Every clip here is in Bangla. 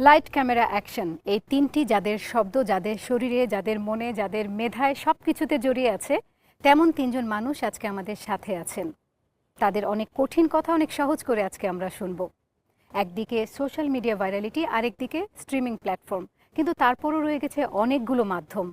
লাইট, ক্যামেরা, অ্যাকশন, এই তিনটি যাদের শব্দ, যাদের শরীরে, যাদের মনে, যাদের মেধায় সব কিছুতে জড়িয়ে আছে, তেমন তিনজন মানুষ আজকে আমাদের সাথে আছেন। তাদের অনেক কঠিন কথা অনেক সহজ করে আজকে আমরা শুনব। একদিকে সোশ্যাল মিডিয়া ভাইরালিটি, আরেকদিকে স্ট্রিমিং প্ল্যাটফর্ম, কিন্তু তারপরও রয়ে গেছে অনেকগুলো মাধ্যম।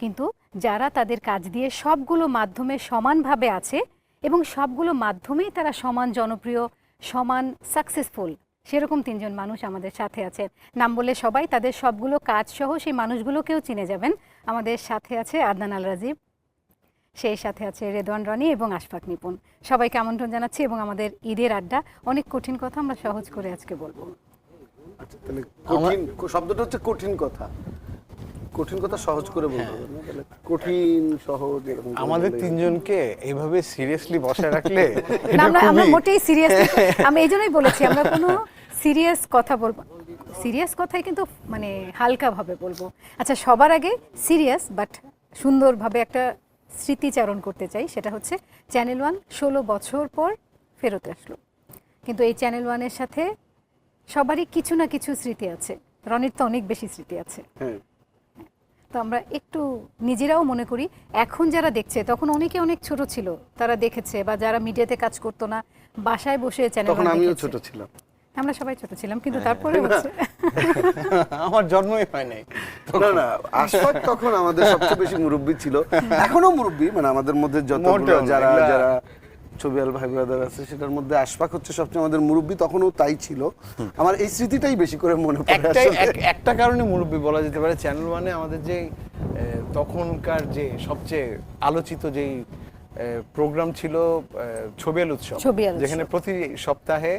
কিন্তু যারা তাদের কাজ দিয়ে সবগুলো মাধ্যমে সমানভাবে আছে এবং সবগুলো মাধ্যমেই তারা সমান জনপ্রিয়, সমান সাকসেসফুল, সেরকম তিনজন মানুষ আমাদের সাথে আছেন। নাম বলে সবাই তাদের সবগুলো কাজ সহ সেই মানুষগুলোকেও চিনে যাবেন। আমাদের সাথে আছে আদনান আল রাজীব, সেই সাথে আছে রেদওয়ান রনি এবং আশফাক নিপুণ। সবাইকে আমন্ত্রণ জানাচ্ছি এবং আমাদের ঈদের আড্ডা, অনেক কঠিন কথা আমরা সহজ করে আজকে বলবো। আচ্ছা, তাহলে কঠিন শব্দটা হচ্ছে কঠিন কথা, কঠিন কথা সহজ করে বলতে হবে না? তাহলে কঠিন সহজ আমাদের তিনজনকে এইভাবে সিরিয়াসলি বসায় রাখলে না, আমরা মোটেই সিরিয়াস, আমি এই জন্যই বলেছি আমরা কোনো সিরিয়াস কথা বলবো, সিরিয়াস কথাই কিন্তু মানে হালকাভাবে বলবো। আচ্ছা, সবার আগে সিরিয়াস বাট সুন্দরভাবে একটা স্মৃতিচারণ করতে চাই, সেটা হচ্ছে চ্যানেল ওয়ান 16 বছর পর ফেরত আসলো, কিন্তু এই চ্যানেল ওয়ানের সাথে সবারই কিছু না কিছু স্মৃতি আছে। রনির তো অনেক বেশি স্মৃতি আছে। তো আমরা একটু নিজেরাও মনে করি, এখন যারা দেখছে তখন অনেকে অনেক ছোট ছিল, তারা দেখেছে, বা যারা মিডিয়াতে কাজ করতো না, বাসায় বসে চ্যানেল তখন আমিও ছোট ছিলাম, আমরা সবাই ছোট ছিলাম, কিন্তু তারপরে হচ্ছে আমার জন্মই হয় নাই। না না, আশফাক তখন আমাদের সবচেয়ে বেশি মুরব্বী ছিল, এখনো মুরব্বী, মানে আমাদের মধ্যে যতগুলো যারা যারা ছবি আল ভাই ব্রাদার আছে সেটার মধ্যে আশফাক হচ্ছে সবচেয়ে আমাদের মুরব্বী, তখনও তাই ছিল। আমার এই স্মৃতিটাই বেশি করে মনে পড়ে। একটা কারণে মুরব্বী বলা যেতে পারে, চ্যানেল ওয়ানে আমাদের যে তখনকার যে সবচেয়ে আলোচিত যেই প্রোগ্রাম ছিল ছবি আল উৎসব, যেখানে প্রতি সপ্তাহে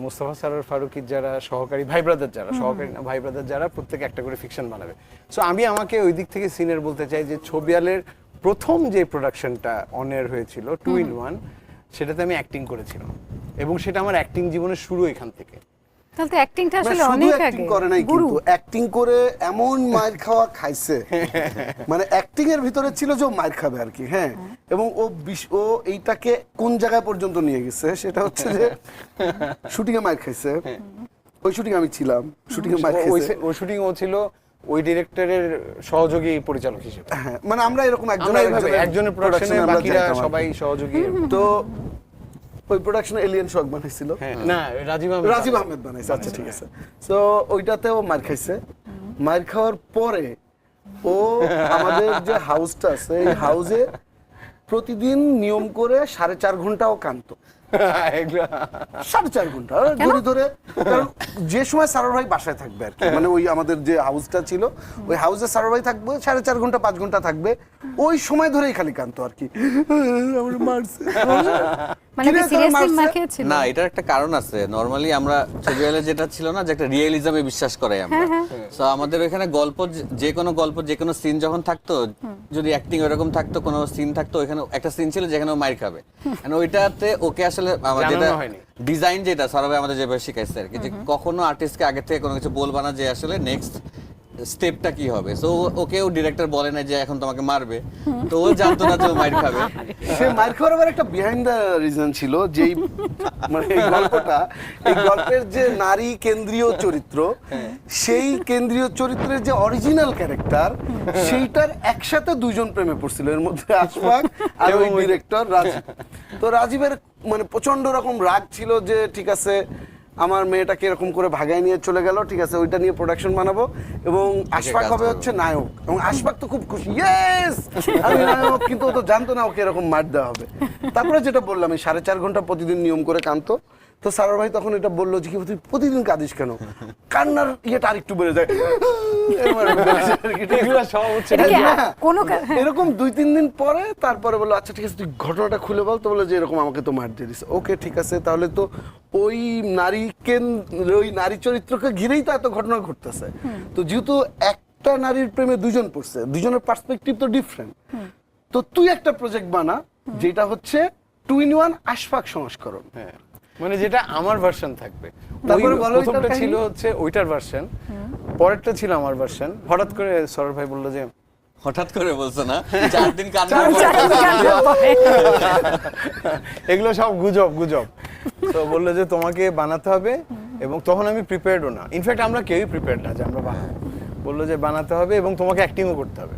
মুস্তাফা সরোয়ার ফারুকীর যারা সহকারী ভাই ব্রাদার, যারা সহকারী না ভাই ব্রাদার যারা, প্রত্যেকে একটা করে ফিকশন বানাবে। সো আমি আমাকে ওই দিক থেকে সিনিয়র বলতে চাই যে ছবি আলের প্রথম যে প্রোডাকশনটা অন এয়ার হয়েছিল 2 in 1, সেটাতে আমি অ্যাক্টিং করেছিলাম এবং সেটা আমার অ্যাক্টিং জীবনের শুরু এখান থেকে। তাহলে তো অ্যাক্টিংটা আসলে অনেক আগে করে নাই, কিন্তু অ্যাক্টিং করে এমন মার খাওয়া খাইছে, মানে অ্যাক্টিং এর ভিতরে ছিল যে মার খাবে আর কি। হ্যাঁ, এবং ও এইটাকে কোন জায়গায় পর্যন্ত নিয়ে গেছে সেটা হচ্ছে যে শুটিং এ মার খাইছে। ওই শুটিং আমি ছিলাম, শুটিং এ মার খাইছে, ওই শুটিং ও ছিল ওই ডিরেক্টরের সহযোগী পরিচালক হিসেবে। হ্যাঁ, মানে আমরা এরকম একজনের প্রোডাকশনে বাকিরা সবাই সহযোগী। তো ওই প্রোডাকশনে এলিয়েন শক বানাইছিল না, রাজীব আহমেদ বানাইছে। আচ্ছা, ঠিক আছে। সো ওইটাতেও মার খাইছে। মার খাওয়ার পরে ও আমাদের যে হাউসটা আছে, এই হাউসে প্রতিদিন নিয়ম করে 4.5 ঘন্টাও কাঁদতো। 4.5 ঘন্টা ধরে ধরে, কারণ যে সময় সারোয়ার ভাই বাসায় থাকবে আর কি, মানে ওই আমাদের যে হাউসটা ছিল ওই হাউসে সারোয়ার ভাই থাকবে 4.5 ঘন্টা 5 ঘন্টা থাকবে, ওই সময় ধরেই খালি কাঁদতো আর কি। আমরা মারছে, না, এটার একটা কারণ আছে। নরমালি আমরা ছবি আলে যেটা ছিল না, যে একটা রিয়েলিজমে বিশ্বাস করাই আমরা। সো আমাদের ওখানে গল্প, যে কোনো সিন যখন থাকতো, যদি অ্যাক্টিং এরকম থাকতো, কোনো সিন থাকতো, ওখানে একটা সিন ছিল যেখানে ও মাইর খাবে, মানে ওইটাতে ওকে আসলে আমাদের ডিজাইন যেটা সরবে আমাদের যেভাবে শিখাইছে আর কি, যে কখনো আর্টিস্টকে আগে থেকে কোনো কিছু বলবা না যে আসলে নেক্সট স্টেপটা কি হবে। সো ওকেও ডিরেক্টর বলে না যে এখন তোমাকে মারবে, তো ও জানতো না যে ও মার খাবে। সে মার খাওয়ার আবার একটা বিহাইন্ড দ্য রিজন ছিল, যেই মানে গল্পটা, এই গল্পের যে নারী কেন্দ্রীয় চরিত্র, সেই কেন্দ্রীয় চরিত্রের যে অরিজিনাল ক্যারেক্টার, সেইটার একসাথে দুইজন প্রেমে পড়ছিল, এর মধ্যে আশফাক আর ওই ডিরেক্টর রাজীব। তো রাজীবের মানে প্রচন্ড রকম রাগ ছিল যে ঠিক আছে আমার মেয়েটাকে এরকম করে ভাগায় নিয়ে চলে গেল, ঠিক আছে ওইটা নিয়ে প্রোডাকশন বানাবো এবং আশফাক হবে হচ্ছে নায়ক, এবং আশফাক তো খুব খুশি, ইয়েস আমি নায়ক, কিন্তু ও তো জানতো না ওকে এরকম মার দেওয়া হবে। তারপরে যেটা বললাম, এই 4.5 ঘন্টা প্রতিদিন নিয়ম করে কাঁদতো। তো সারোয়ার ভাই তখন এটা বললো যে কি তুই প্রতিদিন কাঁদিস কেন, কান্নার ইয়েটা আরেকটু বেড়ে যায়, এরকম 2-3 দিন পরে তারপরে বললো আচ্ছা ঠিক আছে তুই ঘটনাটা খুলে বল। তো বললো যে এরকম আমাকে তো মার দিয়ে দিছে। ওকে, ঠিক আছে, তাহলে তো ওই নারী চরিত্রকে ঘিরেই তো এত ঘটনা ঘটতেছে। তো যেহেতু একটা নারীর প্রেমে দুজন পড়ছে, দুজনের পার্সপেক্টিভ তো ডিফারেন্ট, তো তুই একটা প্রজেক্ট বানা যেটা হচ্ছে 2 in 1 আশফাক সংস্করণ, মানে যেটা আমার ভার্সন থাকবে। তারপরে প্রথমটা ছিল হচ্ছে ওইটার ভার্সন, পরেরটা ছিল আমার ভার্সন। হঠাৎ করে সরোয়ার ভাই বললো যে, হঠাৎ করে বলছো না, 4 দিন কান্না, এগুলো সব গুজব। তো বললো যে তোমাকে বানাতে হবে এবং তখন আমি প্রিপেয়ার্ডও না, ইনফ্যাক্ট আমরা কেউই প্রিপেয়ার্ড না যে আমরা বানাবো। বললো যে বানাতে হবে এবং তোমাকে অ্যাক্টিংও করতে হবে।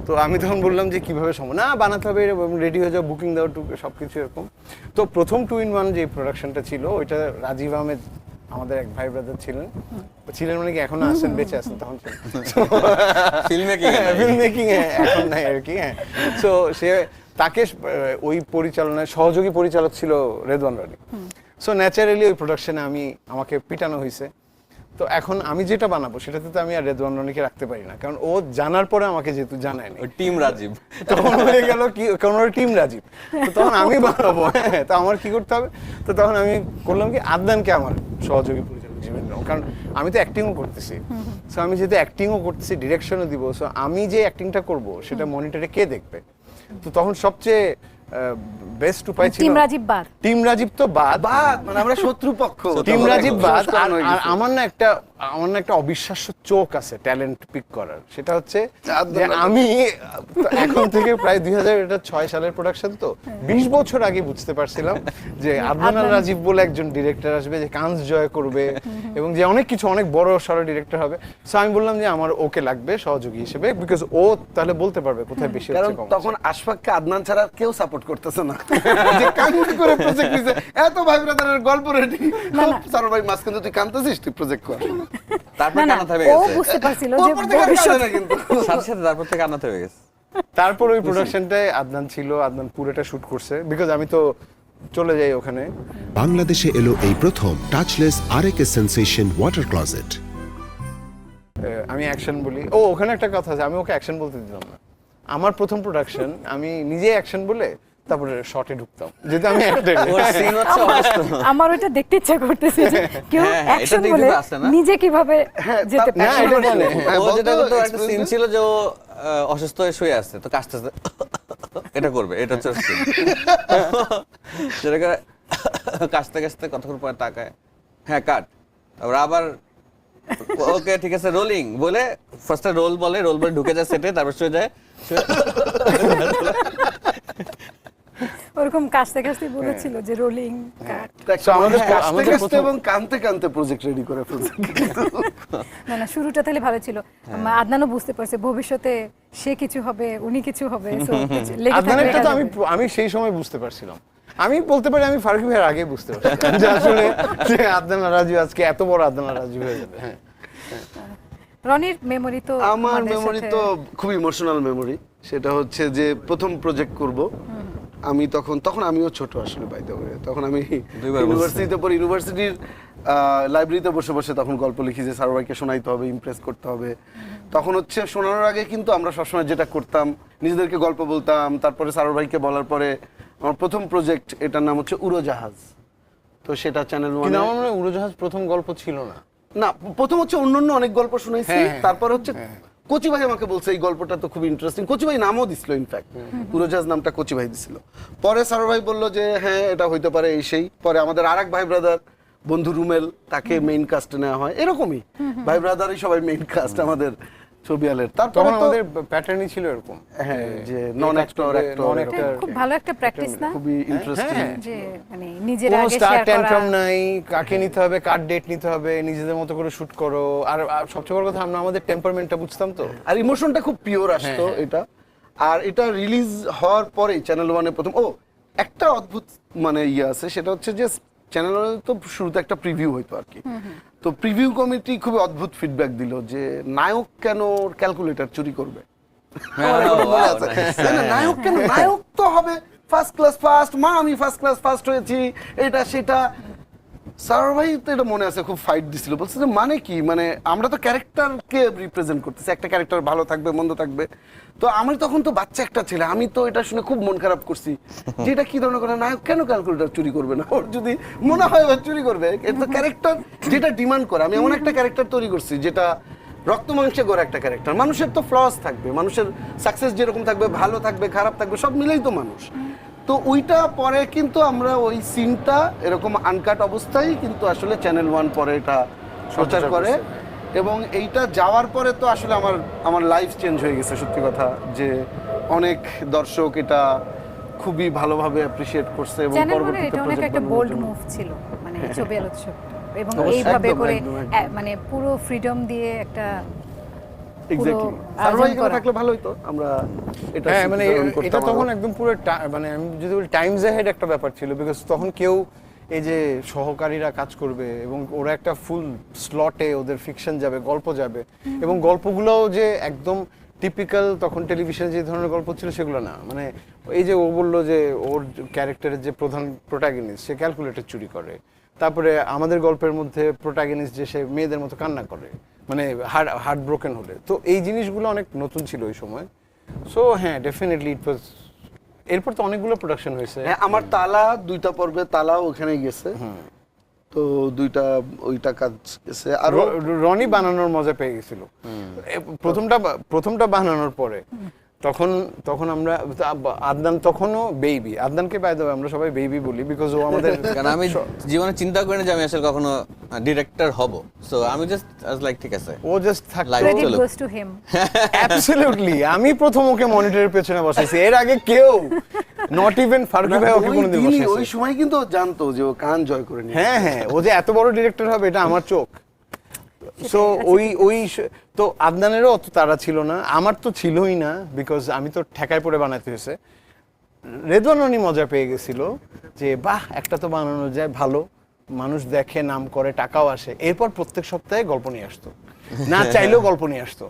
তো আমি তখন বললাম যে কিভাবে সম্ভব, না বানাতে হবে এবং রেডি হয়ে যাও, বুকিং দাও, সব কিছু এরকম। তো প্রথম 2 in 1 যে প্রোডাকশনটা ছিল ওইটা রাজীব আহমেদ আমাদের এক ভাই ব্রাদার ছিলেন মানে কি এখনো আছেন, বেঁচে আছেন, তখন ফিল্ম মেকিং এখন নাই আর কি। হ্যাঁ, তো সে তাকে ওই পরিচালনায় সহযোগী পরিচালক ছিল রেদওয়ান রানী। সো ন্যাচারালি ওই প্রোডাকশনে আমাকে পিটানো হয়েছে। তো এখন আমি যেটা বানাবো সেটাতে তো আমি আর রেদওয়ান রানীকে রাখতে পারি না, কারণ ও জানার পরে আমাকে যেহেতু জানায়নি, টিম রাজীব তখন হয়ে গেল কি, কারণ ওর টিম রাজীব, তো তখন আমি বানাবো। হ্যাঁ, তো আমার কি করতে হবে, তো তখন আমি করলাম কি আদনানকে আমার সহযোগী পরিচালক হিসেবে নিলাম, কারণ আমি তো অ্যাক্টিংও করতেছি। সো আমি যেহেতু অ্যাক্টিংও করতেছি, ডিরেকশনও দিব, সো আমি যে অ্যাক্টিংটা করব সেটা মনিটরে কে দেখবে। তো তখন সবচেয়ে বেস্ট উপায় ছিল টিম রাজীব তো বাদ, মানে আমরা শত্রুপক্ষ, টিম রাজীব বাদ। আর আমার না একটা অবিশ্বাস্য চোখ আছে ট্যালেন্ট পিক করার, সেটা হচ্ছে যে আমি এখন থেকে প্রায় 2006 সালের প্রোডাকশন, তো 20 বছর আগে বুঝতে পারছিলাম যে আদনান রাজীব বলে একজন ডিরেক্টর আসবে যে কান্স জয় করবে এবং যে অনেক বড় সড় ডিরেক্টর হবে। সো আমি বললাম যে আমার ওকে লাগবে সহযোগী হিসেবে, বিকজ ও তাহলে বলতে পারবে কোথায় বেশি হচ্ছে, কারণ তখন আশফাককে আদনান ছাড়া কেউ সাপোর্ট করতেছে না, যে কান্না করে প্রজেক্ট নিছে, এত ভাই ব্রাদারের গল্প রেডি, সারোয়ার ভাই মাঝখানে তুই কাঁদতেছিস, তুই প্রজেক্ট কর। তারপর কান্না থেমে ও গেছে, বুঝতে পারছিল যে ভবিষ্যতে কিন্তু সাথে সাথে তারপর থেকে কান্না থেমে গেছে। তারপর ওই প্রোডাকশনটায় আদনান ছিল, আদনান পুরোটা শুট করছে, বিকজ আমি তো চলে যাই ওখানে। বাংলাদেশে এলো এই প্রথম টাচলেস আরএকে সেন্সেশন ওয়াটার ক্লোজেট। আমি অ্যাকশন বলি, ওখানে একটা কথা আছে, আমি ওকে অ্যাকশন বলতে দিলাম না। আমার প্রথম প্রোডাকশন, আমি নিজে অ্যাকশন বলে তারপরে শর্টে ঢুকতাম, যেহেতু আমি আমার ওটা দেখতে ইচ্ছা করতেছে যে কেউ অ্যাকশন বলে নিজে কিভাবে যেতে পারে। ও যেটা করতে একটা সিন ছিল যে ও অসুস্থ হয়ে শুয়ে আছে, তো কাশতে এটা করবে, এটা হচ্ছে সিন, যেটা কাশতে কাশতে কতক্ষণ পরে তাকায়, হ্যাঁ কাট, তারপর আবার ওকে ঠিক আছে রোলিং বলে ফার্স্টে রোল বলে ঢুকে যায় সেটে, তারপর শুয়ে যায়, ওরকম কাশতে কাশতে বলেছিল যে রোলিং কাট। আমাদের এবং কানতে কানতে প্রজেক্ট রেডি করে ফেলছে। না শুরুটা তাহলে ভালো ছিল। আদনানও বুঝতে পারছে ভবিষ্যতে সে কিছু হবে, উনি কিছু হবে, সো আদনানটা তো আমি সেই সময় বুঝতে পারছিলাম। আমি বলতে পারি আমি ফারুক ভাইয়ের আগে বুঝতে পারছি যে আসলে যে আদনান রাজু আজকে এত বড় আদনান রাজু হয়ে যাবে। হ্যাঁ, রনির মেমোরি তো, আমার মেমোরি তো খুব ইমোশনাল মেমোরি। সেটা হচ্ছে যে প্রথম প্রজেক্ট করব, আমি তখন আমিও ছোট আসলে, বাই দ্য ওয়ে, তখন আমি ইউনিভার্সিটিতে পড়ি, ইউনিভার্সিটির লাইব্রেরিতে বসে বসে তখন গল্প লিখি যে সারোয়ার ভাইকে শোনাইতে হবে, ইমপ্রেস করতে হবে। তখন হচ্ছে শোনানোর আগে কিন্তু আমরা সবসময় যেটা করতাম, নিজেদেরকে গল্প বলতাম, তারপরে সারোয়ার ভাইকে বলার পরে আমার প্রথম প্রজেক্ট, এটার নাম হচ্ছে উড়োজাহাজ। তো সেটা চ্যানেল ওয়ানে। আমার মনে হয় উড়োজাহাজ প্রথম গল্প ছিল না, না প্রথম হচ্ছে অন্যান্য অনেক গল্প শুনেছি, তারপর হচ্ছে কোচি ভাই আমাকে বলছে এই গল্পটা তো খুব ইন্টারেস্টিং, কোচি ভাই নামও দিছিল, ইনফ্যাক্ট উড়োজাহাজ নামটা কোচি ভাই দিছিল। পরে সারোয়ার ভাই বললো যে হ্যাঁ এটা হইতে পারে, এই সেই। পরে আমাদের আরেক ভাই ব্রাদার বন্ধু রুমেল, তাকে মেইন কাস্টে নেওয়া হয়, এরকমই ভাই ব্রাদারই সবাই মেইন কাস্ট আমাদের ছবিয়ালের। তারপর আমাদের প্যাটার্নই ছিল এরকম, হ্যাঁ, যে নন অ্যাক্টর খুব ভালো একটা প্র্যাকটিস না, খুবই ইন্টারেস্টিং, যে মানে নিজের আগে স্টার শেয়ার করা ট্যান্ট্রাম নাই, কাকে নিতে হবে, কার ডেট নিতে হবে, নিজেদের মতো করে শুট করো। আর সবচেয়ে বড় কথা, আমরা আমাদের টেম্পারমেন্টটা বুঝতাম, তো আর ইমোশনটা খুব পিওর আসতো এটা। আর এটা রিলিজ হওয়ার পরে চ্যানেল ওয়ানে প্রথম একটা অদ্ভুত মানে আছে, সেটা হচ্ছে যে চ্যানেল ওয়ানে তো শুরুতে একটা প্রিভিউ হইতো আর কি। তো প্রিভিউ কমিটি খুবই অদ্ভুত ফিডব্যাক দিল যে নায়ক কেন ক্যালকুলেটর চুরি করবে, নায়ক কেন, নায়ক তো হবে ফার্স্ট ক্লাস ফার্স্ট, আমি ফার্স্ট ক্লাস ফার্স্ট হয়েছি, এটা সেটা। সারোয়ার ভাই তো এটা মনে আছে, খুব ফাইট দিছিল, বলছে যে মানে কি, মানে আমরা তো ক্যারেক্টারকে রিপ্রেজেন্ট করতেছি, একটা ক্যারেক্টার ভালো থাকবে মন্দ থাকবে। তো আমি তখন তো বাচ্চা একটা ছেলে, আমি তো এটা শুনে খুব মন খারাপ করছি যে এটা কি ধরনের করে, নায়ক কেন ক্যালকুলেটর চুরি করবে না, ওর যদি মনে হয় ও চুরি করবে, এটা ক্যারেক্টার যেটা ডিমান্ড করে। আমি এমন একটা ক্যারেক্টার তৈরি করছি যেটা রক্ত মাংসে গড়া একটা ক্যারেক্টার। মানুষের তো ফ্লস থাকবে, মানুষের সাকসেস যেরকম থাকবে, ভালো থাকবে, খারাপ থাকবে, সব মিলেই তো মানুষ। তো ওইটা পরে কিন্তু আমরা ওই সিনটা এরকম আনকাট অবস্থায় কিন্তু আসলে চ্যানেল ওয়ান পরে এটা প্রচার করে, এবং এইটা যাওয়ার পরে তো আসলে আমার লাইফ চেঞ্জ হয়ে গেছে। সত্যি কথা যে অনেক দর্শক এটা খুবই ভালোভাবে অ্যাপ্রিশিয়েট করছে এবং পরবর্তীতে এটা অনেক একটা বোল্ড মুভ ছিল, মানে ছবিয়াল উৎসব এবং অবশ্যই, এইভাবে একদম, করে একদম, একদম। মানে পুরো ফ্রিডম দিয়ে একটা এক্স্যাক্টলি আয়োজন সার্ভাই করা। থাকলে ভালোই তো আমরা এটা হ্যাঁ মানে স্মৃতিচারণ করতাম এটা তখন আরো। একদম পুরো মানে আমি যদি বলি টাইমস অ্যাহেড একটা ব্যাপার ছিল, বিকজ তখন কেউ এই যে সহকারীরা কাজ করবে এবং ওরা একটা ফুল স্লটে ওদের ফিকশন যাবে, গল্প যাবে, এবং গল্পগুলোও যে একদম টিপিক্যাল তখন টেলিভিশনে যে ধরনের গল্প ছিল সেগুলো না। মানে এই যে ও বললো যে ওর ক্যারেক্টারের যে প্রধান প্রোটাগনিস্ট সে ক্যালকুলেটর চুরি করে, তারপরে আমাদের গল্পের মধ্যে প্রোটাগনিস্ট যে সে মেয়েদের মতো কান্না করে, মানে হার্ট ব্রোকেন হলে। তো এই জিনিসগুলো অনেক নতুন ছিল ওই সময়। সো হ্যাঁ ডেফিনেটলি ইট ওয়াজ। এরপর তো অনেকগুলো প্রোডাকশন হয়েছে। হ্যাঁ, আমার তালা 2টা পর্বে তালাও ওখানে গেছে, তো 2টা ওইটা কাজ গেছে। আর রনি বানানোর মজা পেয়ে গেছিল প্রথমটা বানানোর পরে। তখন আমরা আদনান তখনও বেবি, আদনানকে বাই দ্য ওয়ে আমরা সবাই বেবি বলি বিকজ ও আমাদের কারণ আমি জীবনে চিন্তা করি না যে আমি আসলে কখনো ডিরেক্টর হব, সো আমি জাস্ট লাইক ঠিক আছে ও জাস্ট থাকতো। Life ক্রেডিট চলো। Goes to him. অ্যাবসলিউটলি আমি প্রথম ওকে মনিটরের পেছনে বসাইছি, এর আগে কেউ নট ইভেন ফারুকি ভাই ওকে কোনোদিন ওই বসাইছে। সময় কিন্তু ও জানতো যে ও কান জয় করে নিয়ে হ্যাঁ হ্যাঁ, ও যে এত বড় ডিরেক্টর হবে এটা আমার চোখ। সো তো আদনানেরও অত তাড়া ছিল না, আমার তো ছিলই না বিকজ আমি তো ঠেকায় পড়ে বানাতে হয়েছে। রেদওয়ান রনি মজা পেয়ে গেছিল যে বাহ একটা তো বানানো যায়, ভালো মানুষ দেখে, নাম করে, টাকাও আসে। এরপর প্রত্যেক সপ্তাহে গল্প নিয়ে আসতো, না চাইলেও গল্প নিয়ে আসতো।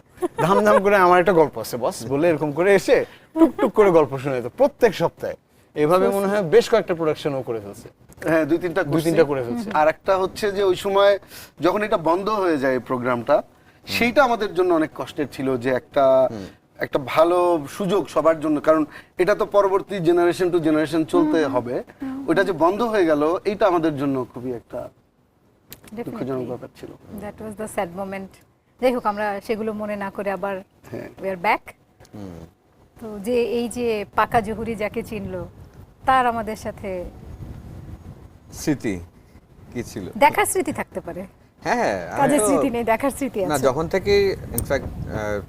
ধাম করে আমার একটা গল্প আছে বস বলে এরকম করে এসে টুকটুক করে গল্প শুনে যেত প্রত্যেক সপ্তাহে। এভাবে মনে হয় বেশ কয়েকটা প্রোডাকশনও করে ফেলছে। হ্যাঁ, 2-3টা করে ফেলছে। আর একটা হচ্ছে যে ওই সময় যখন এটা বন্ধ হয়ে যায় প্রোগ্রামটা, সেইটা আমাদের জন্য অনেক কষ্টের ছিল যে একটা ভালো সুযোগ সবার জন্য, কারণ এটা তো পরবর্তী জেনারেশন টু জেনারেশন চলতে হবে। ওইটা যে বন্ধ হয়ে গেল এইটা আমাদের জন্য খুবই একটা দুঃখজনক ব্যাপার ছিল। That was the sad moment. যাই হোক, আমরা সেগুলো মনে না করে আবার উই আর ব্যাক। তো যে এই যে পাকা জহুরি যাকে চিনলো তার আমাদের সাথে স্মৃতি কি ছিল? দেখার স্মৃতি থাকতে পারে, হ্যাঁ কাজের স্মৃতি নেই, দেখার স্মৃতি না, আছে। যখন থেকে ইনফ্যাক্ট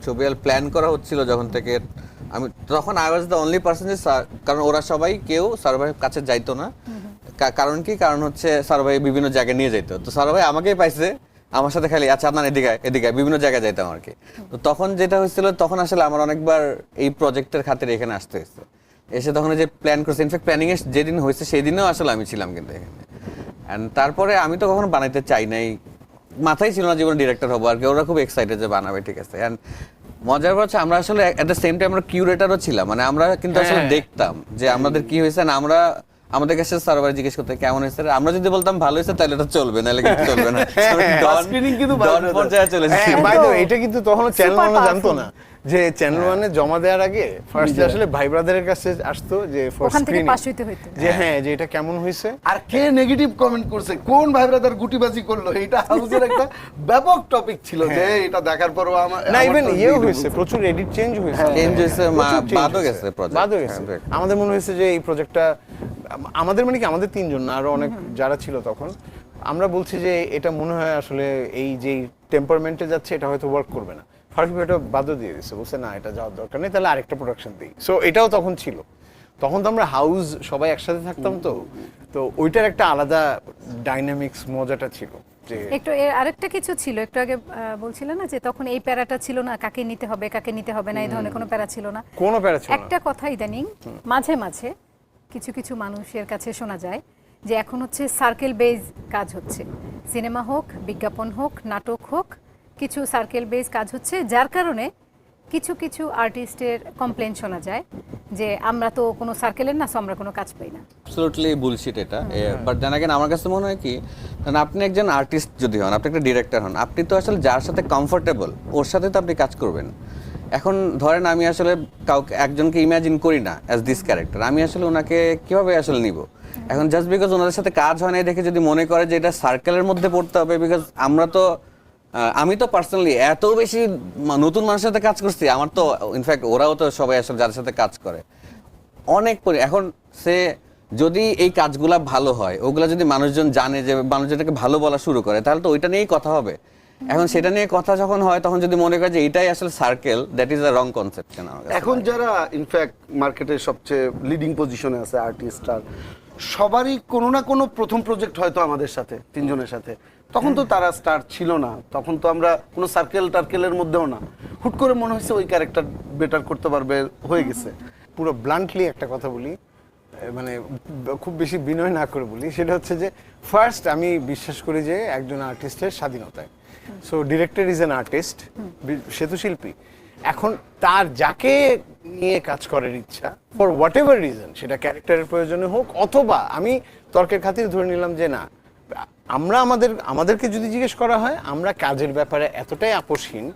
ছবিয়াল প্ল্যান করা হচ্ছিল যখন থেকে, আমি তখন I was the only person যে কারণ ওরা সবাই কেউ সারভাইয়ের কাছে যাইতো না। কারণ কি? কারণ হচ্ছে সারভাই বিভিন্ন জায়গায় নিয়ে যাইতো, তো সারভাই আমাকেই পাইছে, আমার সাথে খালি আচ্ছা আপনার এদিকে বিভিন্ন জায়গায় যাইতাম আর কি। তো তখন যেটা হয়েছিল, তখন আসলে আমার অনেকবার এই প্রজেক্টের খাতিরে এখানে আসতে হয়েছে। এসে তখন যে প্ল্যান করছে, ইনফ্যাক্ট প্ল্যানিং এর যেদিন হয়েছে সেই দিনেও আসলে আমি ছিলাম কিন্তু এখানে। অ্যান্ড তারপরে আমি তো কখনো বানাইতে চাই নাই, মাথায় ছিল না জীবনে ডিরেক্টর হবো আর কি। ওরা খুব এক্সাইটেড যে বানাবে, ঠিক আছে। অ্যান্ড মজার হচ্ছে আমরা আসলে এট দ্য সেম টাইম আমরা কিউরেটারও ছিলাম, মানে আমরা কিন্তু আসলে দেখতাম যে আমাদের কি হয়েছে। না আমরা আমাদের কাছে সার্ভার জিজ্ঞেস করতে কেমন হয়েছে, আমরা যদি বলতাম ভালো হয়েছে তাহলে এটা চলবে, নাহলে কিন্তু চলবে না। Screening কিন্তু ডন পর্যায়ে চলে যায়। হ্যাঁ, by the way, এটা কিন্তু তখনও চ্যানেল Super ওয়ানও জানতো powerful। না যে চ্যানেল ওয়ানে জমা দেওয়ার আগে ফার্স্টে আসলে ভাই ব্রাদারের কাছে আসতো যে ফর ওখান থেকে স্ক্রিনিং, পাশ হইতে হইতো। যে হ্যাঁ যে এটা কেমন হয়েছে। আর কে নেগেটিভ কমেন্ট করছে, কোন ভাই ব্রাদার গুটিবাজি করলো, এটা হাউসের একটা ব্যাপক টপিক ছিল যে এটা দেখার পরও আমার না আমার ইভেন তো ইয়েও negative হয়েছে, বলছে। প্রচুর এডিট চেঞ্জ হয়েছে, Change হয়েছে, প্রচুর change বাদও হয়েছে। গেছে project। বাদও গেছে। হ্যাঁ, আমাদের মনে হয়েছে যে এই প্রজেক্টটা আমাদের মানে কি আমাদের তিনজন না আরো অনেক যারা ছিল তখন, আমরা বলছি যে এটা মনে হয় আসলে এই যে টেম্পারমেন্টে যাচ্ছে এটা হয়তো ওয়ার্ক করবে না। ফারুক এটা বাদও দিয়ে দিচ্ছে, বলছে না এটা যাওয়ার দরকার নেই, তাহলে আরেকটা প্রোডাকশন দিই। সো এটাও তখন ছিল, তখন তো আমরা হাউস সবাই একসাথে থাকতাম, তো ওইটার একটা আলাদা ডাইনামিক্স মজাটা ছিল। যে একটু এর আরেকটা কিছু ছিল, একটু আগে বলছিলেন না যে তখন এই প্যারাটা ছিল না, কাকে নিতে হবে না, এই ধরনের কোনো প্যারা ছিল না। কোনো প্যারা ছিল না। একটা কথা ইদানিং মাঝে মাঝে কিছু মানুষের কাছে শোনা যায় যে এখন হচ্ছে সার্কেল বেজ কাজ হচ্ছে, সিনেমা হোক, বিজ্ঞাপন হোক, নাটক হোক, কিছু সার্কেল বেজ কাজ হচ্ছে, যার কারণে কিছু আর্টিস্টের কমপ্লেন শোনা যায় যে আমরা তো কোনো সার্কেলের না, সো আমরা কোনো কাজ পাই না। অ্যাবসলিউটলি বুলশিট এটা। বাট দেন আগেন আমার কাছে মনে হয় কি, কারণ আপনি একজন আর্টিস্ট যদি হন, আপনি একটা ডিরেক্টর হন, আপনি তো আসলে যার সাথে কমফোর্টেবল ওর সাথে তো আপনি কাজ করবেন। এখন ধরেন আমি আসলে কাউকে একজনকে ইমাজিন করি না অ্যাজ দিস ক্যারেক্টার, আমি আসলে ওনাকে কিভাবে আসলে নিব? এখন জাস্ট বিকজ ওনাদের সাথে কাজ হয় না দেখে যদি মনে করে যে এটা সার্কেলের মধ্যে পড়তে হবে, বিকজ আমরা তো আমি তো পার্সোনালি এত বেশি নতুন মানুষের সাথে কাজ করছি, আমার তো ইনফ্যাক্ট ওরাও তো সবাই আসলে যাদের সাথে কাজ করে অনেক এখন সে যদি এই কাজগুলা ভালো হয়, ওগুলা যদি মানুষজন জানে, যে মানুষজনকে ভালো বলা শুরু করে, তাহলে তো ওইটা নিয়েই কথা হবে। এখন সেটা নিয়ে কথা যখন হয়, তখন যদি মনে করে যে এটাই আসলে circle, that is a wrong concept. এখন যারা ইনফ্যাক্ট মার্কেটের সবচেয়ে লিডিং পজিশনে আছে আর্টিস্ট, আর সবারই কোনো না কোনো প্রথম প্রজেক্ট হয়তো আমাদের সাথে তিনজনের সাথে, তখন তো তারা স্টার ছিল না, তখন তো আমরা কোনো সার্কেল টার্কেলের মধ্যেও না। হুট করে মনে হয়েছে ওই ক্যারেক্টার বেটার করতে পারবে, হয়ে গেছে। পুরো ব্লান্টলি একটা কথা বলি, মানে খুব বেশি বিনয় না করে বলি, সেটা হচ্ছে যে ফার্স্ট আমি বিশ্বাস করি যে একজন আর্টিস্টের স্বাধীনতায়। So director is an artist, সে তো শিল্পী। এখন তার যাকে নিয়ে কাজ করার ইচ্ছা ফর হোয়াট এভার রিজন, সেটা ক্যারেক্টারের প্রয়োজনে হোক, অথবা আমি তর্কের খাতির ধরে নিলাম যে না, আমরা আমাদেরকে যদি জিজ্ঞেস করা হয়, আমরা কাজের ব্যাপারে এতটাই আপোষহীন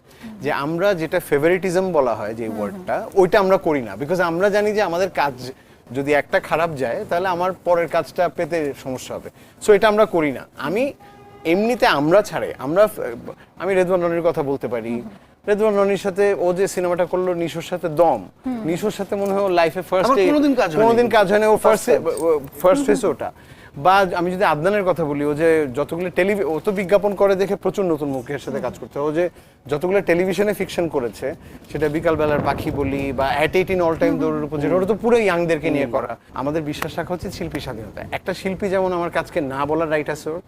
যে আমরা যেটা ফেভারিটিজম বলা হয় যে ওয়ার্ডটা, ওইটা আমরা করি না। বিকজ আমরা জানি যে আমাদের কাজ যদি একটা খারাপ যায় তাহলে আমার পরের কাজটা পেতে সমস্যা হবে। সো এটা আমরা করি না। আমি এমনিতে আমরা ছাড়ে আমি রেদওয়ান রনির কথা বলতে পারি। রেদওয়ান রনির সাথে ও যে সিনেমাটা করলো নিশোর সাথে দম, নিশোর সাথে মনে হয় লাইফে কোনোদিন কাজ হয় না, ও ফার্স্ট ফেস ওটা। বা আমি যদি আদনানের কথা বলি, ও যে যতগুলো ও তো বিজ্ঞাপন করে দেখে প্রচুর নতুন মুখের সাথে কাজ করতে, ও যে যতগুলো টেলিভিশনে ফিকশন করেছে, সেটা বিকালবেলার পাখি বলি বা অ্যাট 18 অল টাইম দৌড়ের উপর, যেটা ওটা তো পুরো ইয়াংদেরকে নিয়ে করা। আমাদের বিশ্বাস রাখা হচ্ছে শিল্পী স্বাধীনতা। একটা শিল্পী যেমন আমার কাজকে না বলার রাইট আছে ওর,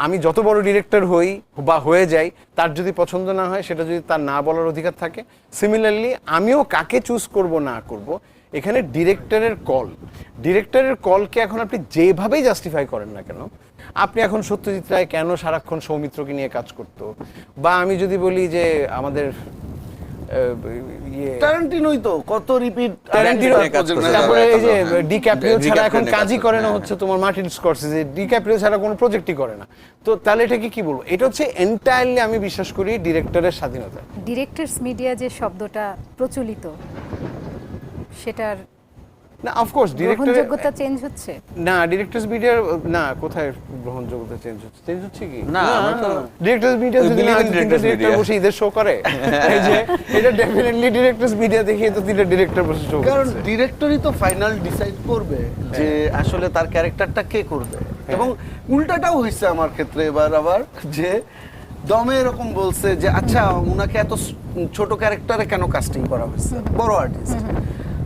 আমি যত বড় ডিরেক্টর হই বা হয়ে যাই, তার যদি পছন্দ না হয়, সেটা যদি তার না বলার অধিকার থাকে। সিমিলারলি আমিও কাকে চুজ করব না করব, এখানে ডিরেক্টরের কলকে এখন আপনি যেভাবেই জাস্টিফাই করেন না কেন, আপনি এখন সত্যজিৎ রায় কেন সারাক্ষণ সৌমিত্রকে নিয়ে কাজ করতো, বা আমি যদি বলি যে আমাদের ট্যারান্টিনোই তো কত রিপিট, তারপরে এই যে ডিক্যাপ্রিও ছাড়া এখন কাজই করে না হচ্ছে তোমার মার্টিন স্করসেজে, ডিক্যাপ্রিও ছাড়া কোনো প্রজেক্টই করে না। তো তাহলে এটাকে কি বলবো, এটা হচ্ছে এন্টায়ারলি আমি বিশ্বাস করি ডিরেক্টরের স্বাধীনতা। ডিরেক্টরস মিডিয়া যে শব্দটা প্রচলিত, সেটার না অফকোর্স গ্রহণযোগ্যতা চেঞ্জ হচ্ছে না, ডিরেক্টরস মিডিয়ার না, কোথায় গ্রহণযোগ্যতা চেঞ্জ হচ্ছে কি না, আমরা তো ডিরেক্টরস মিডিয়া যদি না ডিরেক্টর বসে ঈদের শো করে, এই যে এটা ডেফিনেটলি ডিরেক্টরস মিডিয়া দেখে তো তিনটা ডিরেক্টর বসে শো, কারণ ডিরেক্টরই তো ফাইনাল ডিসাইড করবে যে আসলে তার ক্যারেক্টারটা কে করবে। এবং উল্টাটাও হয়েছে আমার ক্ষেত্রে এবার আবার, যে দমে এরকম বলছে যে আচ্ছা উনাকে এত ছোট ক্যারেক্টারে কেন কাস্টিং করা হয়েছে, বড় আর্টিস্ট।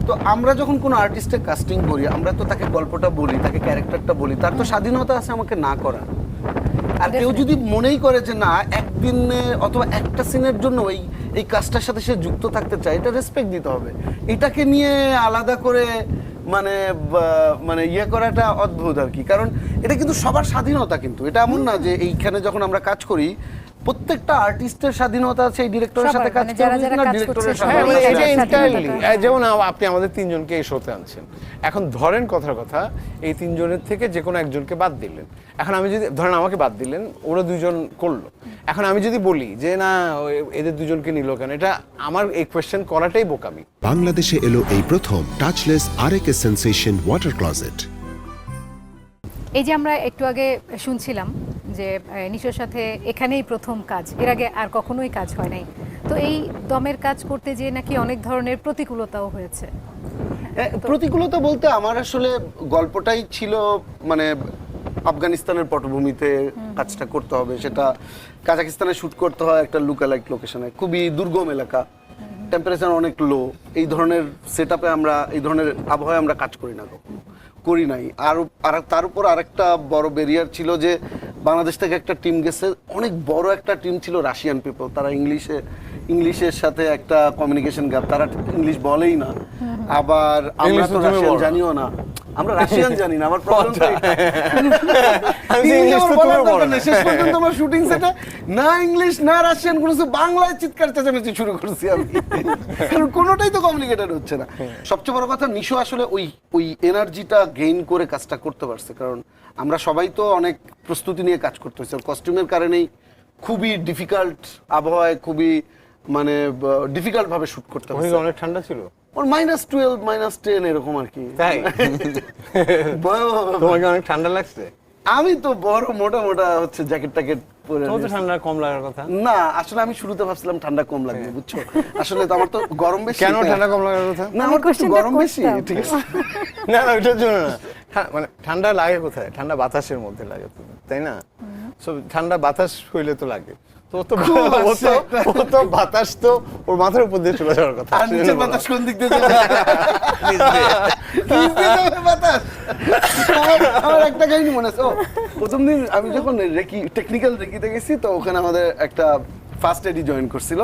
তো আমরা যখন কোনো আর্টিস্টের কাস্টিং করি, আমরা তো তাকে গল্পটা বলি, তাকে ক্যারেক্টারটা বলি, তার তো স্বাধীনতা আছে আমাকে না করা। আর কেউ যদি মনেই করে যে না একদিনে অথবা একটা সিনের জন্য এই কাজটার সাথে সে যুক্ত থাকতে চায়, এটা রেসপেক্ট দিতে হবে। এটাকে নিয়ে আলাদা করে মানে ইয়ে করাটা অদ্ভুত আর কি। কারণ এটা কিন্তু সবার স্বাধীনতা, কিন্তু এটা এমন না যে এইখানে যখন আমরা কাজ করি প্রত্যেকটা আর্টিস্টের স্বাধীনতা আছে এই ডিরেক্টরের সাথে কাজ করার, ডিরেক্টরের সাথে। যেমন আপনি আমাদের তিনজনকে এই শোতে আনছেন, এখন ধরেন কথার কথা এই তিনজনের থেকে যে কোনো একজনকে বাদ দিলেন। এখন আমি যদি ধরেন আমাকে বাদ দিলেন, ওরা দুজন করলো, এখন আমি যদি বলি যে না এদের দুজনকে নিল কেন, এটা আমার এই কোয়েশ্চেন করাটাই বোকামি। বাংলাদেশে এলো এই প্রথম টাচলেস আরএকে সেন্সেশন ওয়াটার ক্লোজেট। এই যে আমরা একটু আগে শুনছিলাম যে নিশোর সাথে এখানেই প্রথম কাজ, এর আগে আর কখনোই কাজ হয় নাই। তো এই দমের কাজ করতে যেয়ে নাকি অনেক ধরনের প্রতিকূলতাও হয়েছে। প্রতিকূলতা বলতে আমার আসলে গল্পটাই ছিল মানে আফগানিস্তানের পটভূমিতে কাজটা করতে হবে, সেটা কাজাকিস্তানে শুট করতে হয় একটা লুকালাইক লোকেশনে, খুবই দুর্গম এলাকা, টেম্পারেচার অনেক লো। এই ধরনের সেটআপে আমরা এই ধরনের আবহাওয়ায় আমরা কাজ করি নাই। আর তার উপর আরেকটা বড় ব্যারিয়ার ছিল যে বাংলাদেশ থেকে একটা টিম গেছে, অনেক বড় একটা টিম ছিল রাশিয়ান পিপল, তারা ইংলিশের সাথে একটা কমিউনিকেশন গ্যাপ, তারা ইংলিশ বলেই না, আবার আমরা তো রাশিয়ান জানিও না, আমরা রাশিয়ান জানি না। আমার প্রবলেম শেষ পর্যন্ত আমার শুটিং সেটে না ইংলিশ না রাশিয়ান কোনো বাংলায় চিৎকার চেঁচামেচি শুরু করছি আমি, কারণ কোনোটাই তো কমিউনিকেটেড হচ্ছে না। সবচেয়ে বড় কথা নিশো আসলে ওই এনার্জিটা গেইন করে কাজটা করতে পারছে, কারণ আমরা সবাই তো অনেক প্রস্তুতি নিয়ে কাজ করতে হয়েছে, কস্টিউমের কারণেই খুবই ডিফিকাল্ট আবহাওয়ায়, খুবই মানে ডিফিকাল্ট ভাবে শুট করতে হয়েছে। অনেক ঠান্ডা ছিল, ওর -12 -10 এরকম আর কি। তাই তোমাকে অনেক ঠান্ডা লাগছে? আমি তো বড় মোটা হচ্ছে জ্যাকেট ট্যাকেট পরে, তো ঠান্ডা কম লাগার কথা না। আসলে আমি শুরুতে ভাবছিলাম ঠান্ডা কম লাগবে, বুঝছো, আসলে তো আমার তো গরম বেশি। কেন ঠান্ডা কম লাগার কথা? না আমার তো গরম বেশি, ঠিক আছে। না ওইটার জন্য না, মানে ঠান্ডা লাগে কোথায়? ঠান্ডা বাতাসের মধ্যে লাগে, তাই না? So, ঠান্ডা বাতাস হইলে তো লাগে, তো ও তো বাতাস তো ওর মাথার উপর দিয়ে চলে যাওয়ার কথা। আর নিচের বাতাস কোন দিক দিয়ে যাবে? নিচ দিয়ে যাবে বাতাস। আমার একটা কাহিনী মনে আছে, প্রথম দিন আমি যখন টেকনিক্যাল রেকিতে গেছি, তো ওখানে আমাদের একটা ফার্স্ট এডি জয়েন করছিল,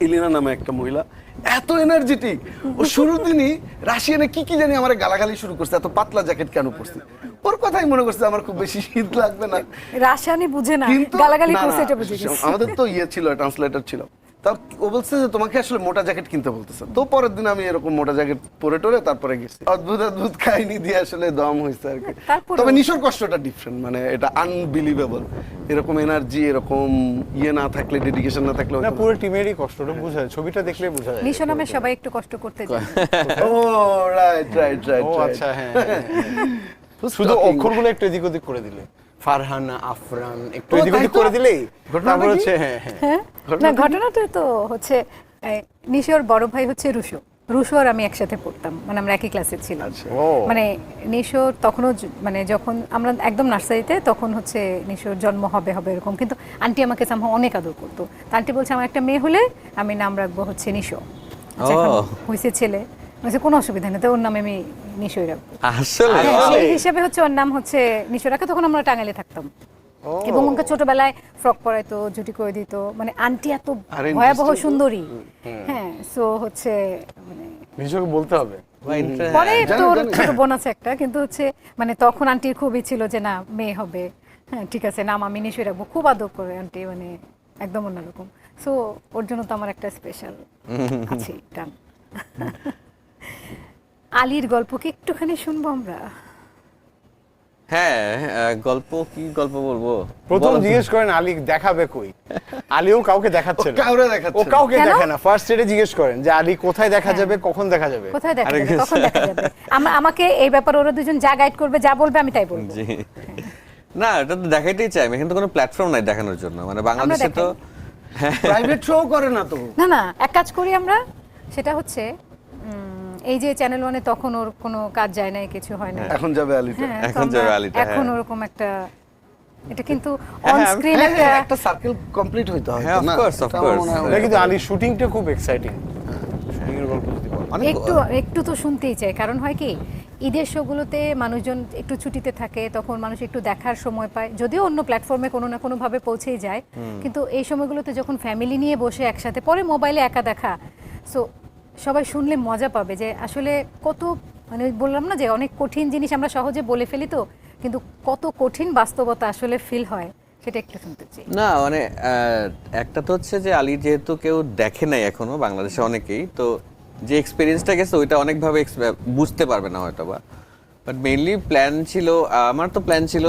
ইলিনা নামে একটা মহিলা, এত এনার্জেটিক। ও শুরুর দিনই রাশিয়ানে কি কি জানি আমার গালাগালি শুরু করছে, এত পাতলা জ্যাকেট কেন পরছি। ওর কথাই মনে করছে আমার খুব বেশি শীত লাগবে না, রাশিয়ানি বুঝে না, কিন্তু গালাগালি না, করছে না, এটা বুঝে গেছে। আমাদের তো ছিল, ট্রান্সলেটর ছিল। তা ও বলছে যে তোমাকে আসলে মোটা জ্যাকেট কিনতে বলতেছে। তো পরের দিন আমি এরকম মোটা জ্যাকেট পরে টরে তারপরে গেছি। অদ্ভুত অদ্ভুত কাহিনী দিয়ে আসলে দম হয়েছে আর কি। তবে নিশোর কষ্টটা ডিফারেন্ট, মানে এটা আনবিলিভেবল। এরকম এনার্জি, এরকম না থাকলে, ডেডিকেশন না থাকলে না, পুরো টিমেরই কষ্টটা বোঝা যায়, ছবিটা দেখলে বোঝা যায়। নিশো নামে সবাই একটু কষ্ট করতে যায়। ও রাইট রাইট রাইট। ও আচ্ছা, হ্যাঁ। শুধু অক্ষরগুলো একটু এদিক ওদিক করে দিলে, ফারহানা, আফরান একটু এদিক ওদিক করে দিলেই তারপর হচ্ছে। হ্যাঁ হ্যাঁ, না ঘটনাটা তো হচ্ছে নিশোর বড় ভাই হচ্ছে রুশো আর আমি একসাথে পড়তাম, মানে আমরা একই ক্লাসে ছিলাম। মানে নিশোর তখনও মানে যখন আমরা একদম নার্সারিতে, তখন হচ্ছে নিশোর জন্ম হবে এরকম, কিন্তু আন্টি আমাকে সামহাও অনেক আদর করতো। আন্টি বলছে আমার একটা মেয়ে হলে আমি নাম রাখবো হচ্ছে নিশো। আচ্ছা, এখন হয়েছে ছেলে, কোনো অসুবিধা নেই, তো ওর নামে আমি নিশোই রাখবো। আসলে সেই হিসেবে হচ্ছে ওর নাম হচ্ছে নিশো রাখা। তখন আমরা টাঙ্গাইলে থাকতাম, এবং ওকে ছোটবেলায় ফ্রক পরাইতো, জুটি করে দিত। মানে আন্টি এত ভয়াবহ সুন্দরী। হ্যাঁ, সো হচ্ছে মানে নিজেকে বলতে হবে। পরে তোর ছোট বোন আছে একটা, কিন্তু হচ্ছে মানে তখন আন্টির খুবই ছিল যে না মেয়ে হবে, হ্যাঁ ঠিক আছে নাম আমি নিশোই রাখবো। খুব আদর করে আন্টি, মানে একদম অন্যরকম। সো ওর জন্য তো আমার একটা স্পেশাল আছে টান। আলীর গল্প কি একটুখানি শুনবো আমরা? হ্যাঁ, কি গল্প বলবো? প্রথম জিজ্ঞেস করেন আলী দেখাবে কই, আলীও কাউকে দেখাচ্ছে না, ও কাউকে দেখে না। ফার্স্ট স্টেজে জিজ্ঞেস করেন যে আলী কোথায় দেখা যাবে, কখন দেখা যাবে, কোথায় দেখা যাবে, কখন দেখা যাবে। আমাকে এই ব্যাপারে ওরা দুজন যা গাইড করবে, যা বলবে আমি তাই বলবো। জি, না এটা তো দেখাইতেই চাই, এখানে তো কোনো প্ল্যাটফর্ম নাই দেখানোর জন্য। মানে বাংলাদেশে তো প্রাইভেট শো করে না তো। না এক কাজ করি আমরা, সেটা হচ্ছে এই যে চ্যানেল ওয়ানে তখন ওর কোনো কাজ যায় না, কিছু হয় না, এখন যাবে আলিটা। এখন যাবে আলিটা, এখন ওরকম একটা, এটা কিন্তু অন স্ক্রিন একটা সার্কেল কমপ্লিট হইতে হয়। হ্যাঁ, অফ কোর্স অফ কোর্স। কিন্তু আলী শুটিংটা খুব এক্সাইটিং, শুটিং এর গল্প যদি বলেন একটু তো শুনতেই চাই। কারণ হয় কি, ঈদের শোগুলোতে মানুষজন একটু ছুটিতে থাকে, তখন মানুষ একটু দেখার সময় পায়, যদিও অন্য প্ল্যাটফর্মে কোনো না কোনো ভাবে পৌঁছেই যায়, কিন্তু এই সময়গুলোতে যখন ফ্যামিলি নিয়ে বসে একসাথে, পরে মোবাইলে একা দেখা, সো সবাই শুনলে মজা পাবে যে আসলে কত, মানে বললাম না যে অনেক কঠিন জিনিস আমরা সহজে বলে ফেলি, তো কিন্তু কত কঠিন বাস্তবতা আসলে ফিল হয়, সেটা একটু শুনতে চাই। না মানে একটা তো হচ্ছে যে আলী যেহেতু কেউ দেখে নাই এখনো বাংলাদেশে অনেকেই, তো যে এক্সপেরিয়েন্সটা গেছে ওইটা অনেকভাবে বুঝতে পারবে না হয়তো বা। বাট মেইনলি প্ল্যান ছিল, আমার তো প্ল্যান ছিল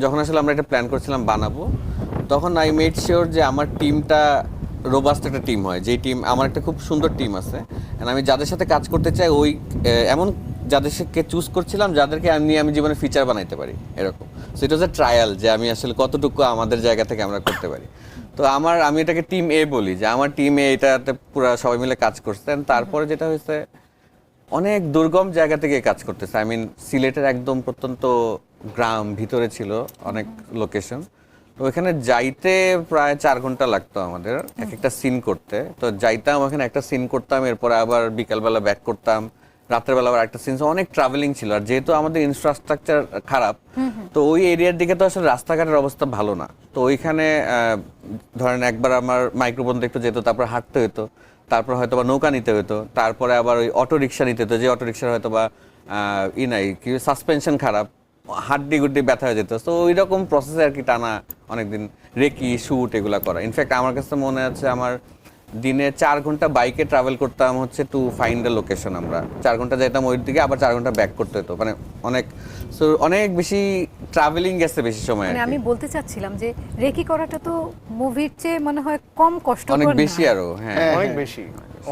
যখন আসলে আমরা একটা প্ল্যান করছিলাম বানাবো, তখন আই মেড শিওর যে আমার টিমটা রোবাস্ট একটা টিম হয়, যেই টিম, আমার একটা খুব সুন্দর টিম আছে, আমি যাদের সাথে কাজ করতে চাই ওই এমন যাদেরকে চুজ করছিলাম যাদেরকে আমি জীবনে ফিচার বানাইতে পারি এরকম। So it was A trial যে আমি আসলে কতটুকু আমাদের জায়গা থেকে আমরা করতে পারি। তো আমি এটাকে টিম এ বলি, যে আমার টিম এ এটাতে পুরো সবাই মিলে কাজ করছে। তারপরে যেটা হয়েছে, অনেক দুর্গম জায়গা থেকে কাজ করতেছে। আই মিন সিলেটের একদম প্রত্যন্ত গ্রাম ভিতরে ছিল অনেক লোকেশন, তো ওখানে যাইতে প্রায় 4 ঘন্টা লাগতো আমাদের এক একটা সিন করতে। তো যাইতাম ওখানে একটা সিন করতাম, এরপরে আবার বিকালবেলা ব্যাক করতাম, রাত্রেবেলা আবার একটা সিন, অনেক ট্রাভেলিং ছিল। আর যেহেতু আমাদের ইনফ্রাস্ট্রাকচার খারাপ, তো ওই এরিয়ার দিকে তো আসলে রাস্তাঘাটের অবস্থা ভালো না। তো ওইখানে ধরেন একবার আমার মাইক্রোফোন দেখতে যেত, তারপর হাঁটতে হতো, তারপর হয়তো বা নৌকা নিতে হতো, তারপরে আবার ওই অটো রিক্সা নিতে হতো, যে অটো রিক্সার হয়তো বা নাই কি সাসপেনশন খারাপ, হাড্ডি গুড্ডি ব্যথা হয়ে যেত। তো ওই রকম প্রসেসে আর কি টানা অনেকদিন রেকি শুট এগুলা করা। ইনফ্যাক্ট আমার কাছে মনে আছে আমার দিনে 4 ঘন্টা বাইকে ট্রাভেল করতাম হচ্ছে টু ফাইন্ড দ্য লোকেশন। আমরা 4 ঘন্টা যাইতাম ওই দিকে, আবার 4 ঘন্টা ব্যাক করতে হতো, মানে অনেক বেশি ট্রাভেলিং গেছে বেশি সময়। মানে আমি বলতে চাচ্ছিলাম যে রেকি করাটা তো মুভির চেয়ে মনে হয় কম কষ্ট, অনেক বেশি আরো। হ্যাঁ, অনেক বেশি,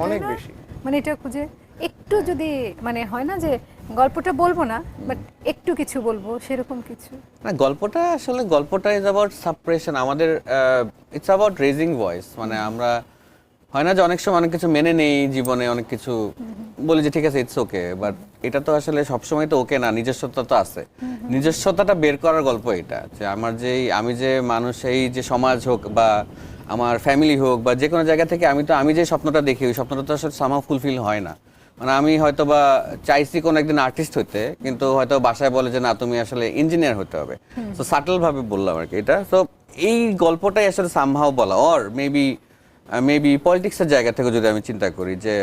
অনেক বেশি। মানে এটা খুঁজে একটু যদি মানে হয় না যে গল্পটা বলবো না, বাট একটু কিছু বলবো, সেরকম কিছু না। গল্পটা ইজ অ্যাবাউট সাপ্রেশন। আমাদের ইটস অ্যাবাউট রেজিং ভয়েস। মানে আমরা হয় না যে অনেক সময় অনেক কিছু মেনে নেই জীবনে, অনেক কিছু বলি যে ঠিক আছে ইটস ওকে, বাট এটা তো আসলে সবসময় তো ওকে না, নিজস্বতা তো আছে, নিজস্বতাটা বের করার গল্প এটা, যে আমার আমি যে মানুষ, এই যে সমাজ হোক বা আমার ফ্যামিলি হোক বা যে কোনো জায়গা থেকে আমি যে স্বপ্নটা দেখি ওই স্বপ্নটা তো আসলে সামহাউ ফুলফিল হয় না। মানে আমি হয়তো বা চাইছি কোনো একদিন আর্টিস্ট হইতে, কিন্তু হয়তো বাসায় বলে যে না তুমি আসলে ইঞ্জিনিয়ার হতে হবে, তো সাটল ভাবে বললাম আর কি এটা। তো এই গল্পটাই আসলে সামহাউ বলা, অর মেবি পলিটিক্সের জায়গা থেকে যদি আমি চিন্তা করি যে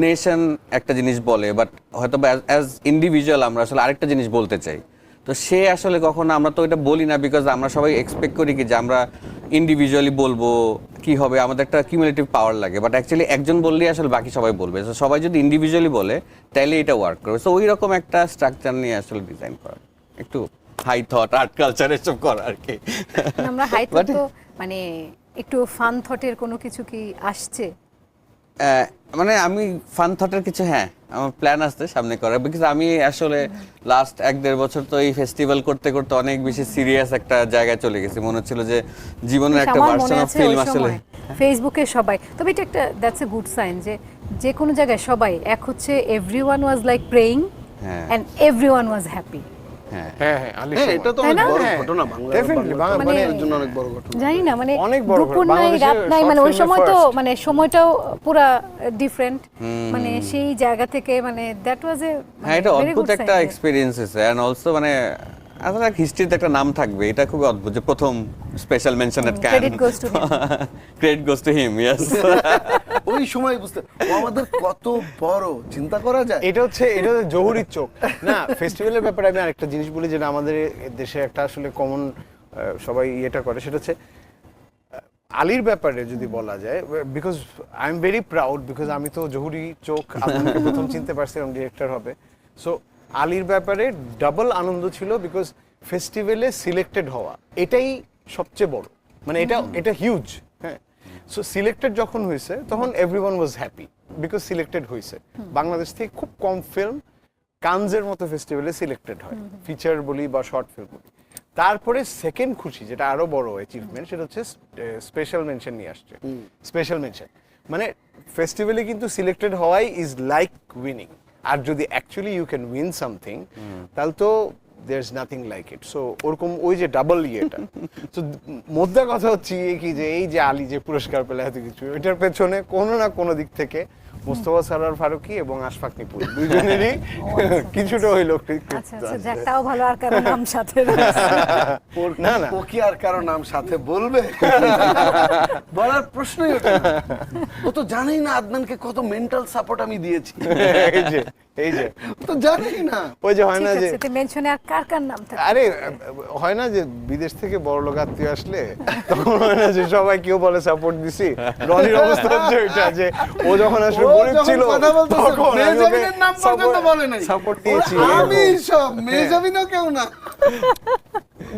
নেশন একটা জিনিস বলে, বাট হয়তো বা অ্যাজ ইন্ডিভিজুয়াল আমরা আসলে আরেকটা জিনিস বলতে চাই, তো সে আসলে কখনো আমরা তো এটা বলি না, বিকজ আমরা সবাই এক্সপেক্ট করি কি যে আমরা ইন্ডিভিজুয়ালি বলবো, কি হবে আমাদের একটা কিউমুলেটিভ পাওয়ার লাগে, বাট অ্যাকচুয়ালি একজন বললেই আসলে বাকি সবাই বলবে, তো সবাই যদি ইন্ডিভিজুয়ালি বলে তাহলে এটা ওয়ার্ক করবে। সো ওই রকম একটা স্ট্রাকচার নিয়ে আসলে ডিজাইন করা, একটু হাই থট আর্ট কালচার এসব করা আর কি। আমরা হাই থট তো মানে একটু ফান থটের কোনো কিছু কি আসছে? মানে আমি ফান থটের কিছু, হ্যাঁ আমার প্ল্যান আছে সামনে করার, বিকজ আমি আসলে লাস্ট 1-1.5 বছর তো এই ফেস্টিভ্যাল করতে করতে অনেক বেশি সিরিয়াস একটা জায়গায় চলে গেছি, মনে হচ্ছিল যে জীবনের একটা ভার্সন অফ ফিল্ম আসলে ফেসবুকে সবাই, তবে এটা একটা দ্যাটস এ গুড সাইন যে কোনো জায়গায় সবাই এক হচ্ছে, everyone was like praying and everyone was happy. হ্যাঁ হ্যাঁ এটা তো অনেক বড় ঘটনা, বাংলার জন্য অনেক বড় ঘটনা। জানি না মানে অনেক বড় দুপুর নাই রাত নাই, মানে ওই সময় তো মানে সময়টাও পুরা ডিফারেন্ট, মানে সেই জায়গা থেকে মানে দ্যাট ওয়াজ এ, হ্যাঁ এটা অদ্ভুত একটা এক্সপেরিয়েন্স আছে, এন্ড অলসো মানে আসলে হিস্ট্রিতে একটা নাম থাকবে, এটা খুব অদ্ভুত যে প্রথম special mention at can, credit goes to him. Yes, ওই সময় বুঝতে ও আমাদের কত বড় চিন্তা করা যায়। এটা হচ্ছে জহুরির চোখ না। ফেস্টিভ্যালের ব্যাপারে আমি আরেকটা জিনিস বলি, যেটা আমাদের দেশে একটা আসলে কমন সবাই এটা করে, সেটা হচ্ছে আলীর ব্যাপারে যদি বলা যায়, because I am very proud, because আমি তো জহুরি চোখ আপনাকে প্রথম চিনতে পারছি এবং ডিরেক্টর হবে। সো আলীর ব্যাপারে ডাবল আনন্দ ছিল, বিকজ ফেস্টিভ্যালে সিলেক্টেড হওয়া এটাই সবচেয়ে বড়, মানে এটা হিউজ। হ্যাঁ, সো সিলেক্টেড যখন হয়েছে তখন everyone was happy, because selected হয়েছে। বাংলাদেশ থেকে খুব কম ফিল্ম কানজের মতো ফেস্টিভ্যালে সিলেক্টেড হয়, ফিচার বলি বা শর্ট ফিল্ম বলি। তারপরে সেকেন্ড খুশি, যেটা আরো বড় অ্যাচিভমেন্ট, সেটা হচ্ছে স্পেশাল মেনশন নিয়ে আসছে। স্পেশাল মেনশন মানে ফেস্টিভ্যালে কিন্তু সিলেক্টেড হওয়াই ইজ লাইক উইনিং, আর যদি actually you can win something তাহলে তো there's nothing like it. So ওরকম ওই যে ডাবল ইয়েটা, তো মোদ্দা কথা হচ্ছে কি যে এই যে আলী যে পুরস্কার পেলে এত কিছু, এটার পেছনে কোনো না কোনো দিক থেকে মোস্তফা সরোয়ার ফারুকী এবং আশফাক নিপুর দুইজনেরই কিছুটা হইলো। আচ্ছা যাক, তাও ভালো। আর কারো নাম সাথে না না, ও কি আর কারো নাম সাথে বলবে? বলার প্রশ্নই ওঠে না। ও তো জানেই না আদনানকে কত মেন্টাল সাপোর্ট আমি দিয়েছি। এই যে তো জানেই না। ওই যে হয় না যে মেনশনে আর কার নাম থাকে, আরে হয় না যে বিদেশ থেকে বড় লোক আত্মীয় আসলে তখন হয় না যে সবাই কেউ বলে সাপোর্ট দিছি। রনির অবস্থা হচ্ছে ওইটা, যে ও যখন আসলে গরিব ছিল তখন মেজাবিনের নাম পর্যন্ত বলে নাই, সাপোর্ট দিয়েছি আমি সব মেজাবিনও কেউ না।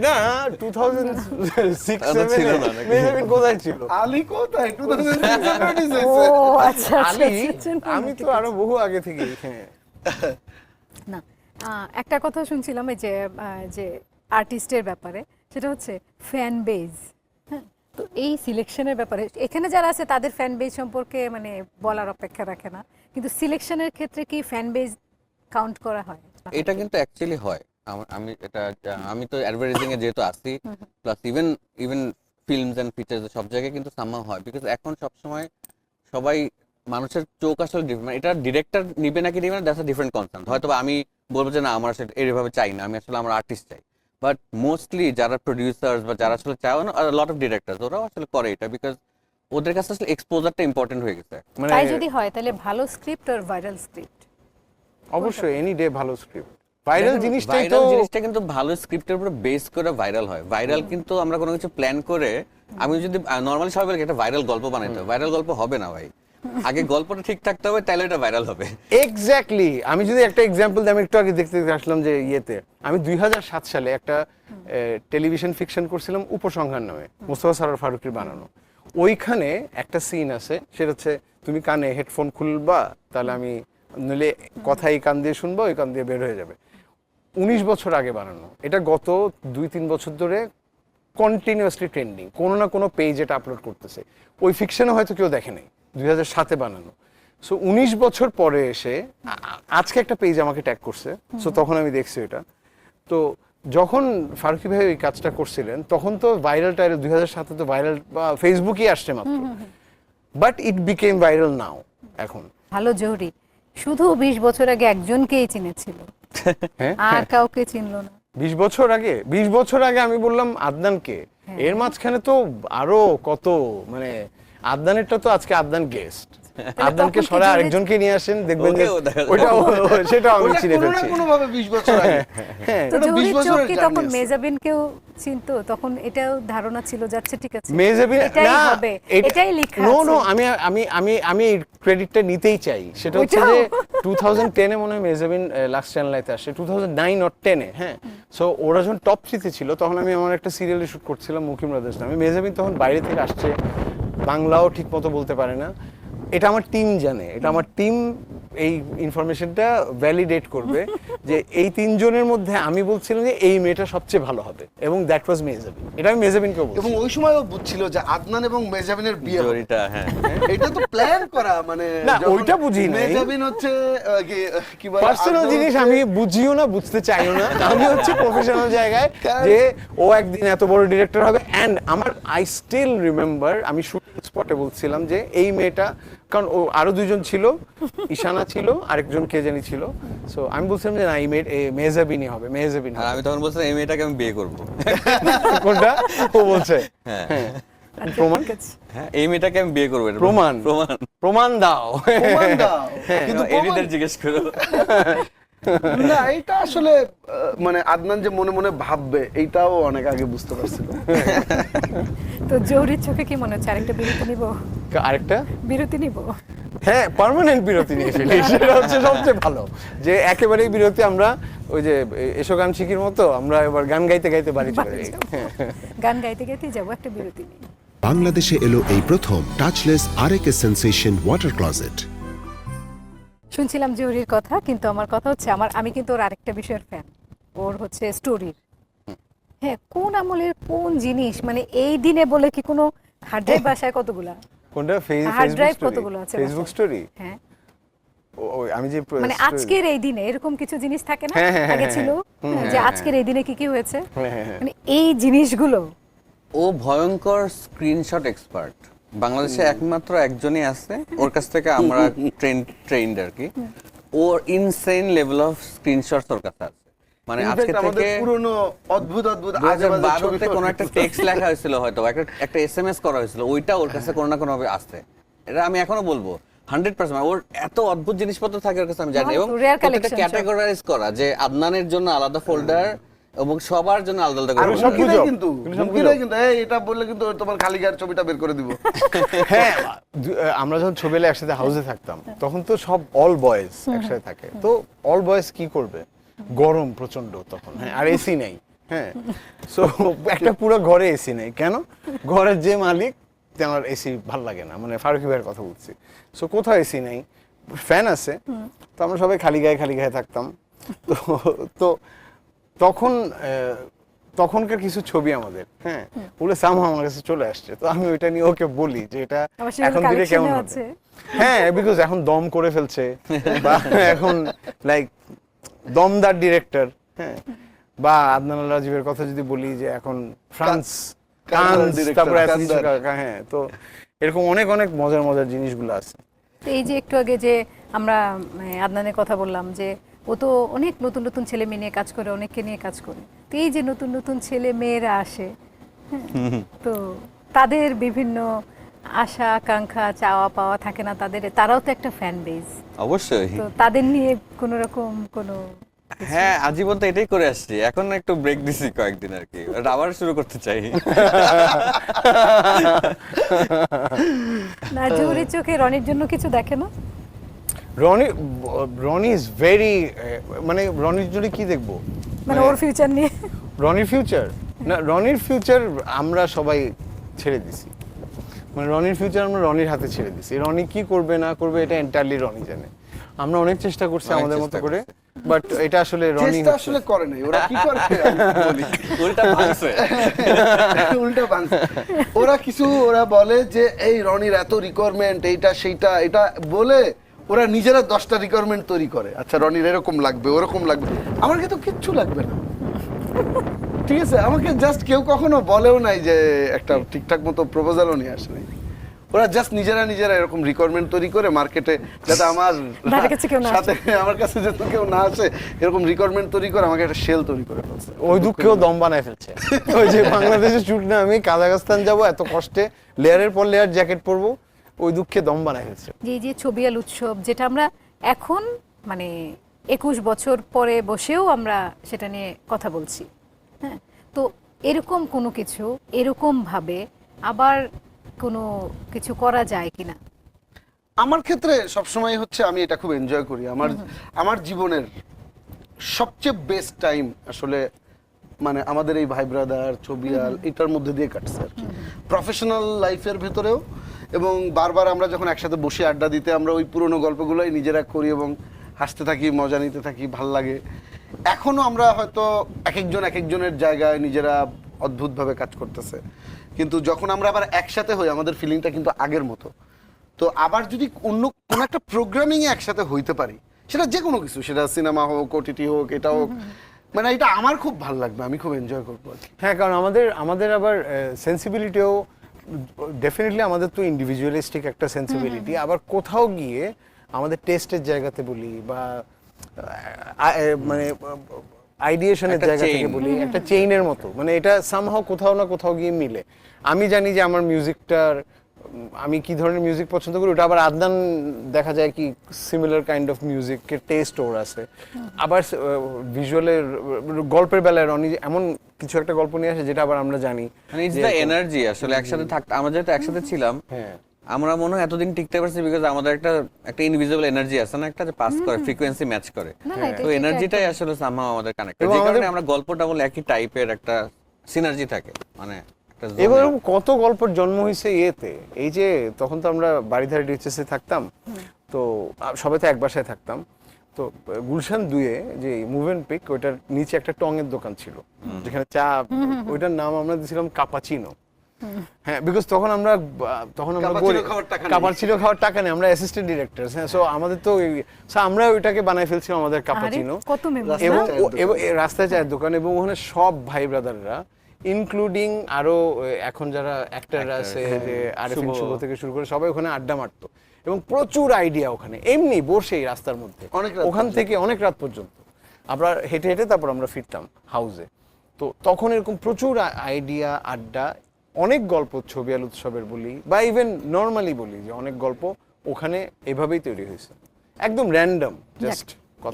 না 2006-7 ছিল না, মেজাবিন কোথায় ছিল? আলী কোথায় 2006 ও আচ্ছা আলী আমি তো আরো বহু আগে থেকে। হ্যাঁ না, একটা কথা শুনছিলাম এই যে আর্টিস্টের ব্যাপারে, সেটা হচ্ছে ফ্যান বেজ। হ্যাঁ, তো এই সিলেকশনের ব্যাপারে এখানে যারা আছে তাদের ফ্যান বেজ সম্পর্কে মানে বলার অপেক্ষা রাখে না, কিন্তু সিলেকশনের ক্ষেত্রে কি ফ্যান বেজ কাউন্ট করা হয়? এটা কিন্তু অ্যাকচুয়ালি হয়। আমি তো অ্যাডভার্টাইজিং এ যেহেতু আসি, plus even films and features সব জায়গায় কিন্তু সামহাউ হয়, বিকজ এখন সবসময় সবাই মানুষের চোখ আসলে ডিফারেন্ট। এটা ডিরেক্টর নিবে নাকি নিবে না, দ্যাটস আ ডিফারেন্ট কনসার্ন। হয়তো আমি বলবো যে না আমার আসলে এইভাবে চাই না, আমি আসলে আমার আর্টিস্ট চাই, বাট মোস্টলি যারা প্রডিউসার্স বা যারা আসলে চায় না, লট অফ ডিরেক্টরস ওরাও আসলে করে এটা, বিকজ ওদের কাছে আসলে এক্সপোজারটা ইম্পর্টেন্ট হয়ে গেছে। তাই যদি হয় তাহলে ভালো স্ক্রিপ্ট আর ভাইরাল স্ক্রিপ্ট, অবশ্যই এনি ডে ভালো স্ক্রিপ্ট। ভাইরাল জিনিসটা কিন্তু ভালো স্ক্রিপ্টের উপর বেস করে ভাইরাল হয়। ভাইরাল কিন্তু আমরা কোনো কিছু প্ল্যান করে, আমি যদি নরমালি সবাই বলি একটা ভাইরাল গল্প বানাইতে হবে, ভাইরাল গল্প হবে না ভাই, আগে গল্পটা ঠিক থাকতে হবে, তাহলে এটা ভাইরাল হবে। এক্স্যাক্টলি। আমি যদি একটা এক্সাম্পল দিই, আমি একটু আগে দেখতে আসলাম যে আমি 2007 সালে একটা টেলিভিশন ফিকশন করছিলাম উপসংহার নামে, মোস্তফা সরোয়ার ফারুকীর বানানো। ওইখানে একটা সিন আছে, সেটা হচ্ছে তুমি কানে হেডফোন খুলবা, তাহলে আমি নইলে কথাই কান দিয়ে শুনবো, ওই কান দিয়ে বের হয়ে যাবে। 19 বছর আগে বানানো, এটা গত 2-3 বছর ধরে কন্টিনিউয়াসলি ট্রেন্ডিং, কোনো না কোনো পেজ এটা আপলোড করতেছে। ওই ফিকশনে হয়তো কেউ দেখে নাই, 2007-এ বানানো। সো 19 বছর পরে এসে আজকে একটা পেজ আমাকে ট্যাগ করছে, সো তখন আমি দেখছি এটা। তো যখন ফারুকী ভাই এই কাজটা করছিলেন তখন তো ভাইরাল টাইরাল 2007 তো ভাইরাল ফেসবুকই আসছে মাত্র, বাট ইট বিকেম ভাইরাল নাও এখন। ভালো জহুরি শুধু 20 বছর আগে একজনকেই চিনেছিল, আর কাউকে চিনলো না। 20 বছর আগে আমি বললাম আদনানকে, এর মাঝখানে তো আরো কত, মানে আদনানেরটা তো আজকে আদনান গেস্ট, আদনানকে সরা আরেকজনকে নিয়ে আসেন, দেখবেন যে ওটা সেটা আমি চিনে ফেলছি কোনো ভাবে 20 বছর আগে। তো এটা 20 জহুরির বছরের চোখে journey তখন আছে। মেজাবিনকেও চিনতো, তখন এটাও ধারণা ছিল যাচ্ছে ঠিক আছে মেজাবিন এটাই না, হবে, এটাই লেখা নো আছে। নো, আমি এই ক্রেডিটটা নিতেই চাই। সেটা হচ্ছে যে 2010 এ মনে হয় মেজাবিন লাক্স চ্যানেলাইতে আসে, 2009 অর 10 এ, হ্যাঁ। সো ওরা যখন টপ 3 তে ছিল তখন আমি আমার একটা সিরিয়ালে শুট করছিলাম মুকিম ব্রাদার্স নামে। মেজাবিন তখন বাইরে থেকে আসছে, বাংলাও ঠিক মতো বলতে পারে না। এটা আমার টিম জানে, এটা আমার টিম এই ইনফরমেশনটা ভ্যালিডেট করবে যে এই তিনজনের মধ্যে আমি বলছিলাম যে এই মেয়েটা সবচেয়ে ভালো হবে, এবং দ্যাট ওয়াজ মেজাবিন। এটা আমি মেজাবিনকেও বলছি। এবং ওই সময়ও বুঝছিল যে আদনান এবং মেজাবিনের বিয়ে হবে। জরিটা, হ্যাঁ। এটা তো প্ল্যান করা, মানে না, যখন ওইটা বুঝি নাই। মেজাবিন হচ্ছে কি বলে, পার্সোনাল আদনান জিনিস হচ্ছে- আমি বুঝিও না, বুঝতে চাইও না। আমি হচ্ছে প্রফেশনাল জায়গায় যে ও একদিন এত বড় ডিরেক্টর হবে। এন্ড আমার আই স্টিল রিমেম্বার আমি শুটিং স্পটে বলছিলাম যে এই মেয়েটা, কারণ ও আরো দুইজন ছিল, ঈশানা ছিল, আরেকজন কে জানি ছিল। সো আমি বলছিলাম যে না, এই মেজাবিনই হবে, মেজাবিন আর হবে। আমি তখন বলছিলাম এই মেয়েটাকে আমি বিয়ে করবো। কোনটা ও বলছে? হ্যাঁ, আচ্ছা, প্রমাণ? ঠিক আছে। হ্যাঁ, এই মেয়েটাকে আমি বিয়ে করবো, এটা প্রমাণ? প্রমাণ। প্রমাণ দাও। প্রমাণ দাও। কিন্তু এডিটর জিজ্ঞেস করো। না, এটা আসলে মানে আদনান যে মনে মনে ভাববে এইটাও অনেক আগে বুঝতে পারছিল। তো জহুরির চোখে কি মনে হচ্ছে আরেকটা বিরতি নিব? আরেকটা বিরতি নিব? হ্যাঁ, পার্মানেন্ট বিরতি নিয়ে ফেলি, সেটা হচ্ছে সবচেয়ে ভালো। যে একেবারেই বিরতি, আমরা ওই যে এসো গান শিখির মতো আমরা এবার গান গাইতে গাইতে বাড়ি চলে যাই। গান গাইতে গাইতেই যাবো, একটা বিরতি নিই। বাংলাদেশে এলো এই প্রথম টাচলেস আরএকে সেন্সেশন ওয়াটার ক্লজেট। শুনছিলাম জহুরির কথা, কিন্তু আমার কথা হচ্ছে আমি কিন্তু ওর আরেকটা বিষয়ের ফ্যান, ওর হচ্ছে স্টোরির। হ্যাঁ, কোন আমলের কোন জিনিস, মানে এই দিনে বলে কি কোনো হার্ড ড্রাইভ বাসায় কতগুলা কোনটা? হার্ড ড্রাইভ ফেসবুক কতগুলো আছে ফেসবুক বাসায়? স্টোরি? হ্যাঁ, আমি যে মানে আজকের এই দিনে এরকম কিছু জিনিস থাকে না, হ্যাঁ, হ্যাঁ, আগে হ্যাঁ, ছিল হ্যাঁ, যে হ্যাঁ, আজকের এই দিনে কি কি হয়েছে, হ্যাঁ, হ্যাঁ, হ্যাঁ। মানে এই জিনিসগুলো। ও ভয়ঙ্কর স্ক্রিনশট এক্সপার্ট, বাংলাদেশে একমাত্র একজনই আছে, ওর কাছ থেকে আমরা ট্রেন্ড আর কি। ওর ইনসেন লেভেল অফ স্ক্রিনশটস ওর কাছে আছে। মানে আজকে আমাদের থেকে পুরনো অদ্ভুত অদ্ভুত 2012 তে কোনো একটা টেক্সট লেখা হয়েছিল, হয়তো একটা এসএমএস করা হয়েছিল, ওইটা ওর কাছে কোনো না কোনো ভাবে আসছে। এটা আমি এখনো বলবো 100%। ওর এত অদ্ভুত জিনিসপত্র থাকে ওর কাছে, আমি জানি। এবং Rare প্রত্যেকটা collection সব। ক্যাটাগরাইজ করা, যে আদনানের জন্য আলাদা ফোল্ডার এবং সবার জন্য আলাদা আলাদা আরো করে সব folder। গুজব। কিন্তু সব মুমকিনই গুজব। কিন্তু এটা বললে কিন্তু তোমার খালি গায়ের ছবিটা বের করে দিব। হ্যাঁ, আমরা যখন ছোটবেলা একসাথে হাউসে থাকতাম তখন তো সব অল বয়েজ একসাথে থাকে। তো অল বয়েজ কি করবে, গরম প্রচন্ড তখন, হ্যাঁ, আর এসি নেই, হ্যাঁ। সো একটা পুরো ঘরে এসি নেই, কেন? ঘরের যে মালিক আমার এসি ভাল লাগে না, মানে ফারুকী ভাইয়ের কথা বলছি। সো কোথাও এসি নেই, ফ্যান আছে, তো আমরা সবাই খালি গায়ে থাকতাম। তো তখন তখনকার কিছু ছবি আমাদের, হ্যাঁ, ওগুলো সামহাও আমার কাছে চলে আসছে। তো আমি ওইটা নিয়ে ওকে বলি যে এটা আমার সেগুলো এখন দিলে কেমন collection-এ হবে। আছে। হ্যাঁ, বিকজ এখন দম করে ফেলছে, বা এখন লাইক দমদার ডিরেক্টর, হ্যাঁ। বা আদনান আল রাজীবের কথা যদি বলি, যে এখন ফ্রান্স কানস, director, তারপরে এত কান্দার। কিছু, হ্যাঁ। তো এরকম অনেক অনেক মজার জিনিসগুলো আছে। তো এই যে একটু আগে যে আমরা আদনানের কথা বললাম, যে ও তো অনেক নতুন নতুন ছেলে মেয়ে নিয়ে কাজ করে, অনেককে নিয়ে কাজ করে। তো এই যে নতুন নতুন ছেলে মেয়েরা আসে, হ্যাঁ, তো তাদের বিভিন্ন আশা আকাঙ্ক্ষা চাওয়া পাওয়া থাকে না তাদের, তারাও তো একটা ফ্যান বেজ। অবশ্যই। তো তাদের নিয়ে কোনো রকম কোনো হ্যাঁ, আজীবন তো এটাই করে আসছি, এখন একটু ব্রেক দিছি কয়েকদিন আর কি, এটা আবার শুরু করতে চাই। না, জহুরির চোখে রনির জন্য কিছু দেখে না? রনি ইজ ভেরি, মানে রনির জন্য কি দেখবো, মানে ওর ফিউচার নিয়ে? রনির ফিউচার না, রনির ফিউচার আমরা সবাই ছেড়ে দিছি। মানে রনির ফিউচার আমরা রনির হাতে ছেড়ে দিছি। রনি কি করবে না করবে এটা এন্টারলি রনি জানে। আমরা অনেক চেষ্টা করছি অনেক আমাদের মতো চেষ্টা করে, বাট এটা আসলে রনি চেষ্টা আসলে করে নাই, ওরা কি করে আমি বলি। উল্টা ভাঙছে। উল্টা বাংলা ওরা বলে যে এই রনির এত রিকোয়ারমেন্ট, এইটা সেইটা, এটা বলে ওরা নিজেরা 10টা রিকোয়ারমেন্ট তৈরি করে, আচ্ছা রনির এরকম লাগবে ওরকম লাগবে, আমার কিন্তু কিচ্ছু লাগবে না। ঠিক আছে, আমাকে জাস্ট কেউ কখনো বলেও নাই যে একটা ঠিকঠাক মতো প্রপোজালও নিয়ে আসে নাই। ওরা জাস্ট নিজেরা এরকম রিকোয়ারমেন্ট তৈরি করে মার্কেটে, যাতে আমার সাথে আমার কাছে যাতে কেউ না আসে, এরকম রিকোয়ারমেন্ট তৈরি করে আমাকে একটা শেল তৈরি করে ফেলছে। ওই দুঃখেও দম বানায় ফেলছে। ওই যে বাংলাদেশে শুট না, আমি কাজাখস্তান যাব, এত কষ্টে লেয়ারের পর লেয়ার জ্যাকেট পরবো, ওই দুঃখে দম বানায় ফেলছে। যে ছবিয়াল উৎসব, যেটা আমরা এখন মানে 21 বছর পরে বসেও আমরা সেটা নিয়ে কথা বলছি। হ্যাঁ, তো এরকম কোনো কিছু এরকম ভাবে আবার কোনো কিছু করা যায় কিনা? আমার ক্ষেত্রে সবসময় হচ্ছে আমি এটা খুব এনজয় করি। আমার জীবনের সবচেয়ে বেস্ট টাইম আসলে মানে আমাদের এই ভাই ব্রাদার ছবিয়াল এটার মধ্যে দিয়ে কাটছে আর কি, প্রফেশনাল লাইফের ভেতরেও। এবং বারবার আমরা যখন একসাথে বসে আড্ডা দিতে, আমরা ওই পুরনো গল্পগুলোই নিজেরা করি এবং হাসতে থাকি, মজা নিতে থাকি, ভাল লাগে। এখনো আমরা হয়তো এক একজনের জায়গায় নিজেরা অদ্ভুতভাবে কাজ করতেছে, কিন্তু যখন আমরা আবার একসাথে হই আমাদের ফিলিংটা কিন্তু আগের মতো। তো আবার যদি অন্য কোনো একটা প্রোগ্রামিং এ একসাথে হইতে পারি, সেটা যে কোনো কিছু, সেটা সিনেমা হোক, ওটিটি হোক, এটা হোক, মানে এটা আমার খুব ভালো লাগবে, আমি খুব এনজয় করবো। হ্যাঁ, কারণ আমাদের আবার সেন্সিবিলিটিও ডেফিনেটলি, আমাদের তো ইন্ডিভিজুয়ালিস্টিক একটা সেন্সিবিলিটি, আবার কোথাও গিয়ে আমাদের টেস্টের জায়গাতে বলি বা মানে আইডিয়েশনের জায়গা থেকে বলি, একটা চেইনের মতো, মানে এটা সামহাও কোথাও না কোথাও গিয়ে মিলে। আমি জানি যে আমার মিউজিকটার, আমি কি ধরনের মিউজিক পছন্দ করি, ওটা আবার আদনান দেখা যায় কি সিমিলার কাইন্ড অফ মিউজিকের টেস্ট ওর আছে। আবার ভিজুয়ালের গল্পের বেলায় রনি এমন কিছু একটা গল্প নিয়ে আসে যেটা আবার আমরা জানি, মানে ইটস দ্য এনার্জি। আসলে একসাথে থাকতে, আমরা যেহেতু একসাথে ছিলাম, হ্যাঁ, আমরা মনে হয় এতদিন টিকতে পারছি বিকজ আমাদের একটা ইনভিজিবল এনার্জি আছে না, একটা যে পাস করে, ফ্রিকোয়েন্সি ম্যাচ করে। তো এনার্জিটাই আসলে সামহাও আমাদের কানেক্টেড, যে কারণে আমরা গল্পটা বলে একই টাইপের একটা সিনার্জি থাকে। মানে এবার কত গল্পের জন্ম হয়েছে ইয়েতে, এই যে তখন তো আমরা বাড়িধারে ডিএচএসে থাকতাম, তো সবাই তো এক বাসায় থাকতাম, তো গুলশান 2-এ যে মুভ এন্ড পিক, ওইটার নিচে একটা টঙের দোকান ছিল যেখানে চা, ওইটার নাম আমরা দিয়েছিলাম কাপাচিনো। হ্যাঁ, বিকজ তখন আমরা কাপাচিনো খাওয়ার টাকা নেই, আমরা অ্যাসিস্ট্যান্ট ডিরেক্টর। হ্যাঁ, সো আমাদের তো আমরা ওইটাকে বানাই ফেলছিলাম আমাদের কাপাচিনো, এবং রাস্তায় চায়ের দোকান, এবং ওখানে সব ভাই ব্রাদাররা ইনক্লুডিং আরো এখন যারা অ্যাক্টররা আছে, যে আরিফিন শুভ থেকে শুরু করে সবাই ওখানে আড্ডা মারতো, এবং প্রচুর আইডিয়া ওখানে এমনি বসেই রাস্তার মধ্যে, ওখান থেকে অনেক রাত পর্যন্ত আমরা হেঁটে হেঁটে তারপর আমরা ফিরতাম হাউসে। তো তখন এরকম প্রচুর আইডিয়া, আড্ডা, অনেক গল্প ছবিয়াল উৎসবের বলি বা ইভেন নর্মালি বলি, যে অনেক গল্প ওখানে এভাবেই তৈরি হয়েছে, একদম র্যান্ডম, জাস্ট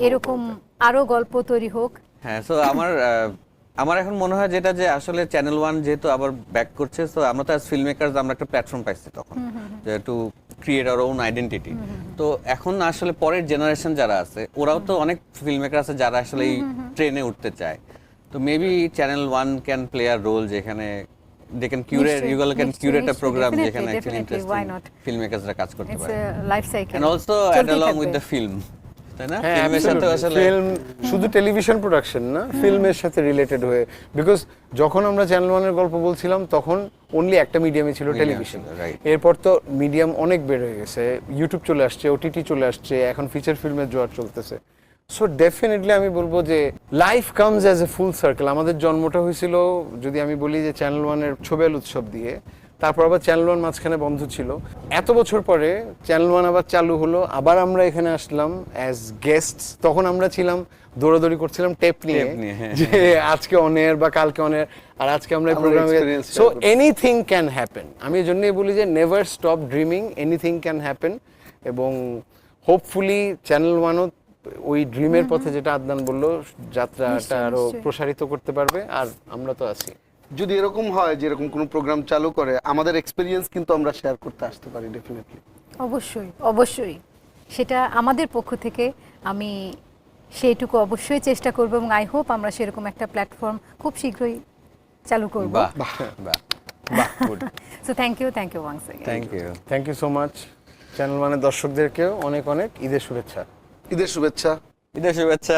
এরকম আরো গল্প তৈরি হোক। হ্যাঁ, সো আমার এখন মনে হয় যেটা, যে আসলে চ্যানেল 1 যেহেতু আবার ব্যাক করছে, সো আমরা তো অ্যাজ ফিল্ম মেকারস আমরা একটা প্ল্যাটফর্ম পাইছি তখন, যে to create our own identity. তো এখন আসলে পরের জেনারেশন যারা আছে, ওরাও তো অনেক ফিল্ম মেকার আছে যারা আসলে এই ট্রেনে উঠতে চায়। তো maybe channel 1 can play a role, যেখানে they can curate, you all can curate a program যেখানে actually interesting filmmakersরা কাজ করতে পারে, life cycle, and also add along with the film, তাই না? ফিল্মের সাথে আসলে ফিল্ম শুধু টেলিভিশন প্রোডাকশন না, ফিল্মের সাথে রিলেটেড হয়ে, বিকজ যখন আমরা চ্যানেল 1-এর গল্প বলছিলাম তখন অনলি একটা মিডিয়ামই ছিল, টেলিভিশন। এরপর তো মিডিয়াম অনেক বের হয়ে গেছে, ইউটিউব চলে আসছে, ওটিটি চলে আসছে, এখন ফিচার ফিল্মের জোয়ার চলতেছে। সো ডেফিনেটলি আমি বলবো যে life comes as a full circle. আমাদের জন্মটা হয়েছিল, যদি আমি বলি, যে চ্যানেল 1-এর ছবিয়াল উৎসব দিয়ে, তারপর আবার চ্যানেল 1 মাঝখানে বন্ধ ছিল, এত বছর পরে চ্যানেল 1 আবার চালু হলো, আবার আমরা এখানে আসলাম অ্যাজ গেস্ট। তখন আমরা ছিলাম, দৌড়াদৌড়ি করছিলাম টেপ নিয়ে, যে আজকে অন এয়ার বা কালকে অন এয়ার, আর আজকে আমরা প্রোগ্রামে। সো এনিথিং ক্যান হ্যাপেন, আমি এই জন্যই বলি যে never stop dreaming, anything can happen. এবং হোপফুলি চ্যানেল 1-ও ওই ড্রিমের পথে, যেটা আদনান বললো, যাত্রাটা আরো প্রসারিত করতে পারবে, আর আমরা তো আছি। যদি এরকম হয় যে এরকম কোনো প্রোগ্রাম চালু করে, আমাদের এক্সপেরিয়েন্স কিন্তু আমরা শেয়ার করতে আসতে পারি ডেফিনেটলি। অবশ্যই অবশ্যই, সেটা আমাদের পক্ষ থেকে আমি সেইটুকু অবশ্যই চেষ্টা করব, এবং আই হোপ আমরা সেরকম একটা প্ল্যাটফর্ম খুব শীঘ্রই চালু করব। Good. So thank you once again. Thank you so much channel 1-এর দর্শকদেরকেও অনেক অনেক ঈদের শুভেচ্ছা। ঈদের শুভেচ্ছা। ঈদের শুভেচ্ছা।